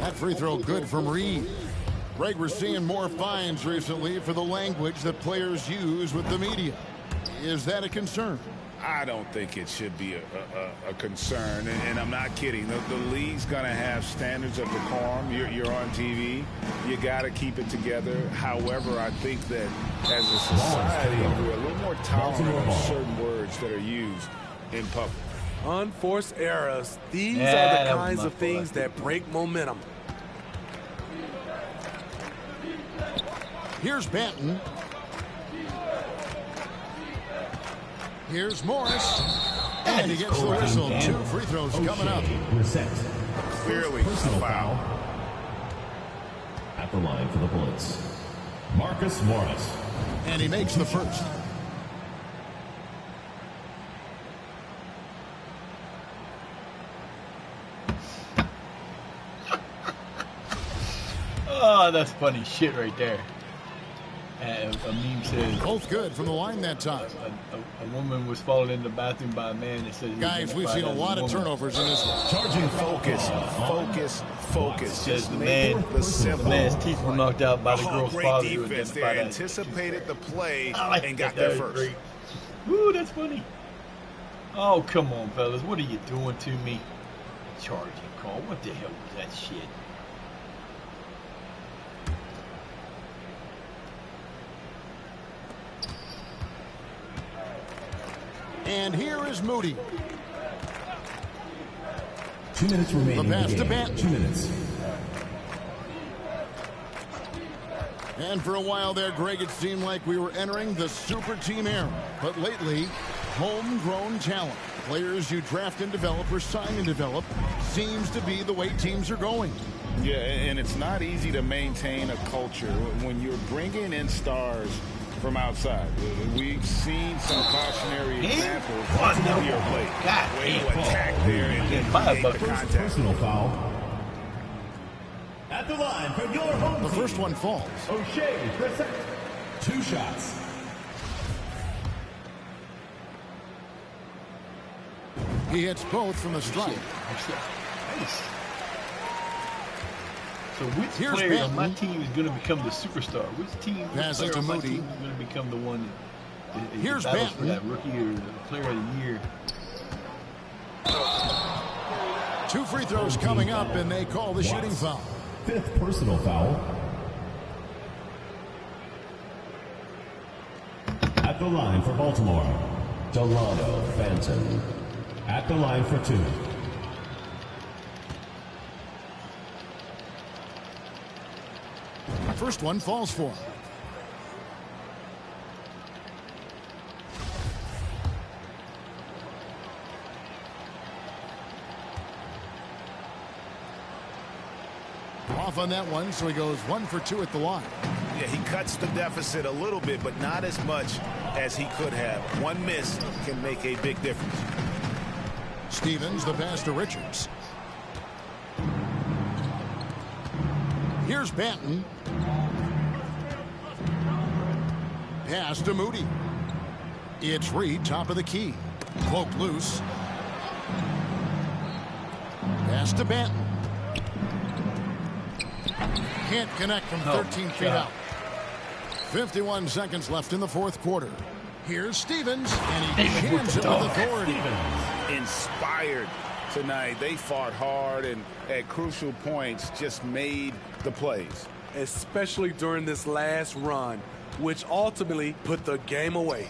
That free throw good from Reed. Greg, we're seeing more fines recently for the language that players use with the media. Is that a concern? I don't think it should be a concern, and I'm not kidding. The league's going to have standards of decorum. You're on TV. You got to keep it together. However, I think that as a society, we're a little more tolerant of certain words that are used in public. Unforced errors. These are the kinds of things that break momentum. Here's Banton. Here's Morris. And he gets the whistle. 2 free throws coming up. Clearly a foul. At the line for the Bullets, Marcus Morris. And he makes the first. Oh, that's funny shit right there. And a meme says, both good from the line that time. A woman was followed in the bathroom by a man that said, guys, we've seen a lot of turnovers in this one. Charging focus. Says the man's teeth were knocked out by the girl's father. Defense. They anticipated the play and got there first. Great. Ooh, that's funny. Oh, come on, fellas. What are you doing to me? Charging call. What the hell was that shit? And here is Moody. 2 minutes remaining. The pass to Banton. 2 minutes. And for a while there, Greg, it seemed like we were entering the super team era. But lately, homegrown talent, players you draft and develop or sign and develop, seems to be the way teams are going. Yeah, and it's not easy to maintain a culture when you're bringing in stars from outside. We've seen some cautionary examples. Your play. Way to attack there and make the contact. Personal foul. At the line for your home The first one falls. O'Shea Brissett. 2 shots. He hits both from the strike. Nice. So which player on my team is going to become the superstar? Which team passes to Moody is going to become the one that here's battles Banton. for that rookie or the player of the year? 2 free throws coming up, and they call the shooting foul. 5th personal foul. At the line for Baltimore, Delano Banton. At the line for 2. First one falls for him. Off on that one, so he goes 1 for 2 at the line. Yeah, he cuts the deficit a little bit, but not as much as he could have. One miss can make a big difference. Stevens, the pass to Richards. Here's Banton. Pass to Moody. It's Reed, top of the key. Cloak loose. Pass to Banton. Can't connect from 13 feet out. 51 seconds left in the 4th quarter. Here's Stevens, and he jams it with authority. Inspired tonight. They fought hard and at crucial points just made the plays. Especially during this last run, which ultimately put the game away.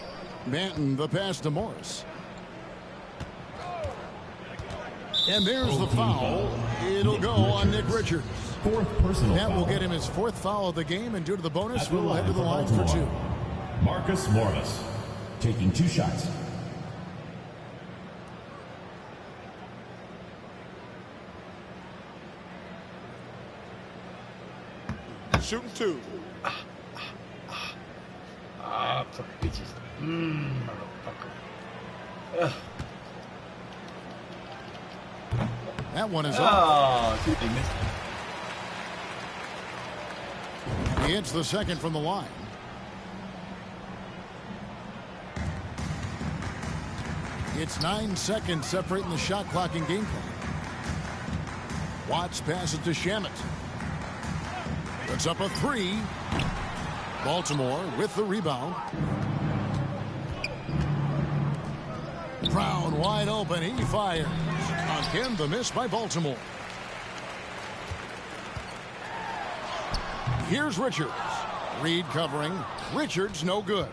Banton, the pass to Morris. And there's the foul. It'll go on Nick Richards. 4th personal that foul. Will get him his 4th foul of the game, and due to the bonus, we'll head to the line for 2. Marcus Morris taking 2 shots. Shooting 2. Fuck bitches. Motherfucker. That one is off. Dude, they missed He hits the second from the line. It's 9 seconds separating the shot clock and game clock. Watts passes to Shamet. Puts up a 3. Baltimore with the rebound. Brown wide open. He fires. Again, the miss by Baltimore. Here's Richards. Reed covering. Richards no good.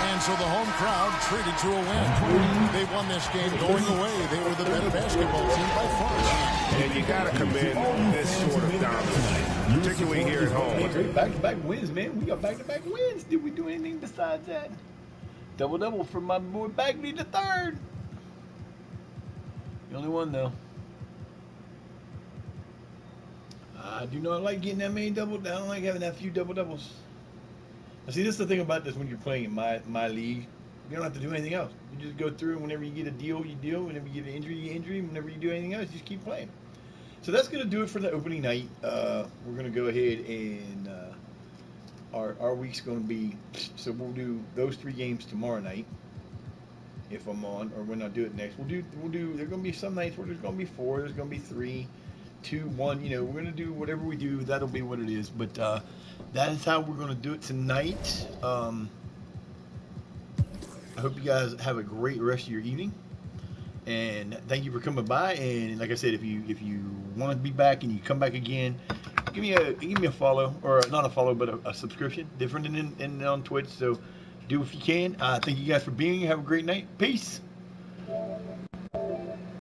And so the home crowd treated to a win. They won this game going away. They were the better basketball team by far. And you got to commend this sort of dominance, particularly here at home. Great back-to-back wins, man. We got back-to-back wins. Did we do anything besides that? Double-double for my boy Bagley the third. The only one, though. I do not like getting that many double. I don't like having that few double-doubles. See, this is the thing about this when you're playing in my league. You don't have to do anything else. You just go through, and whenever you get a deal, you deal. Whenever you get an injury, you injury. Whenever you do anything else, you just keep playing. So that's going to do it for the opening night. We're going to go ahead and our week's going to be, so we'll do those 3 games tomorrow night if I'm on, or when I do it next. We'll do. There's going to be some nights where there's going to be 4. There's going to be 3, 2, 1. You know, we're going to do whatever we do. That'll be what it is. But that is how we're going to do it tonight. I hope you guys have a great rest of your evening. And thank you for coming by. And like I said, if you want to be back and you come back again, give me a follow, or not a follow, but a subscription, different than on Twitch. So do if you can. Thank you guys for being here. Have a great night. Peace.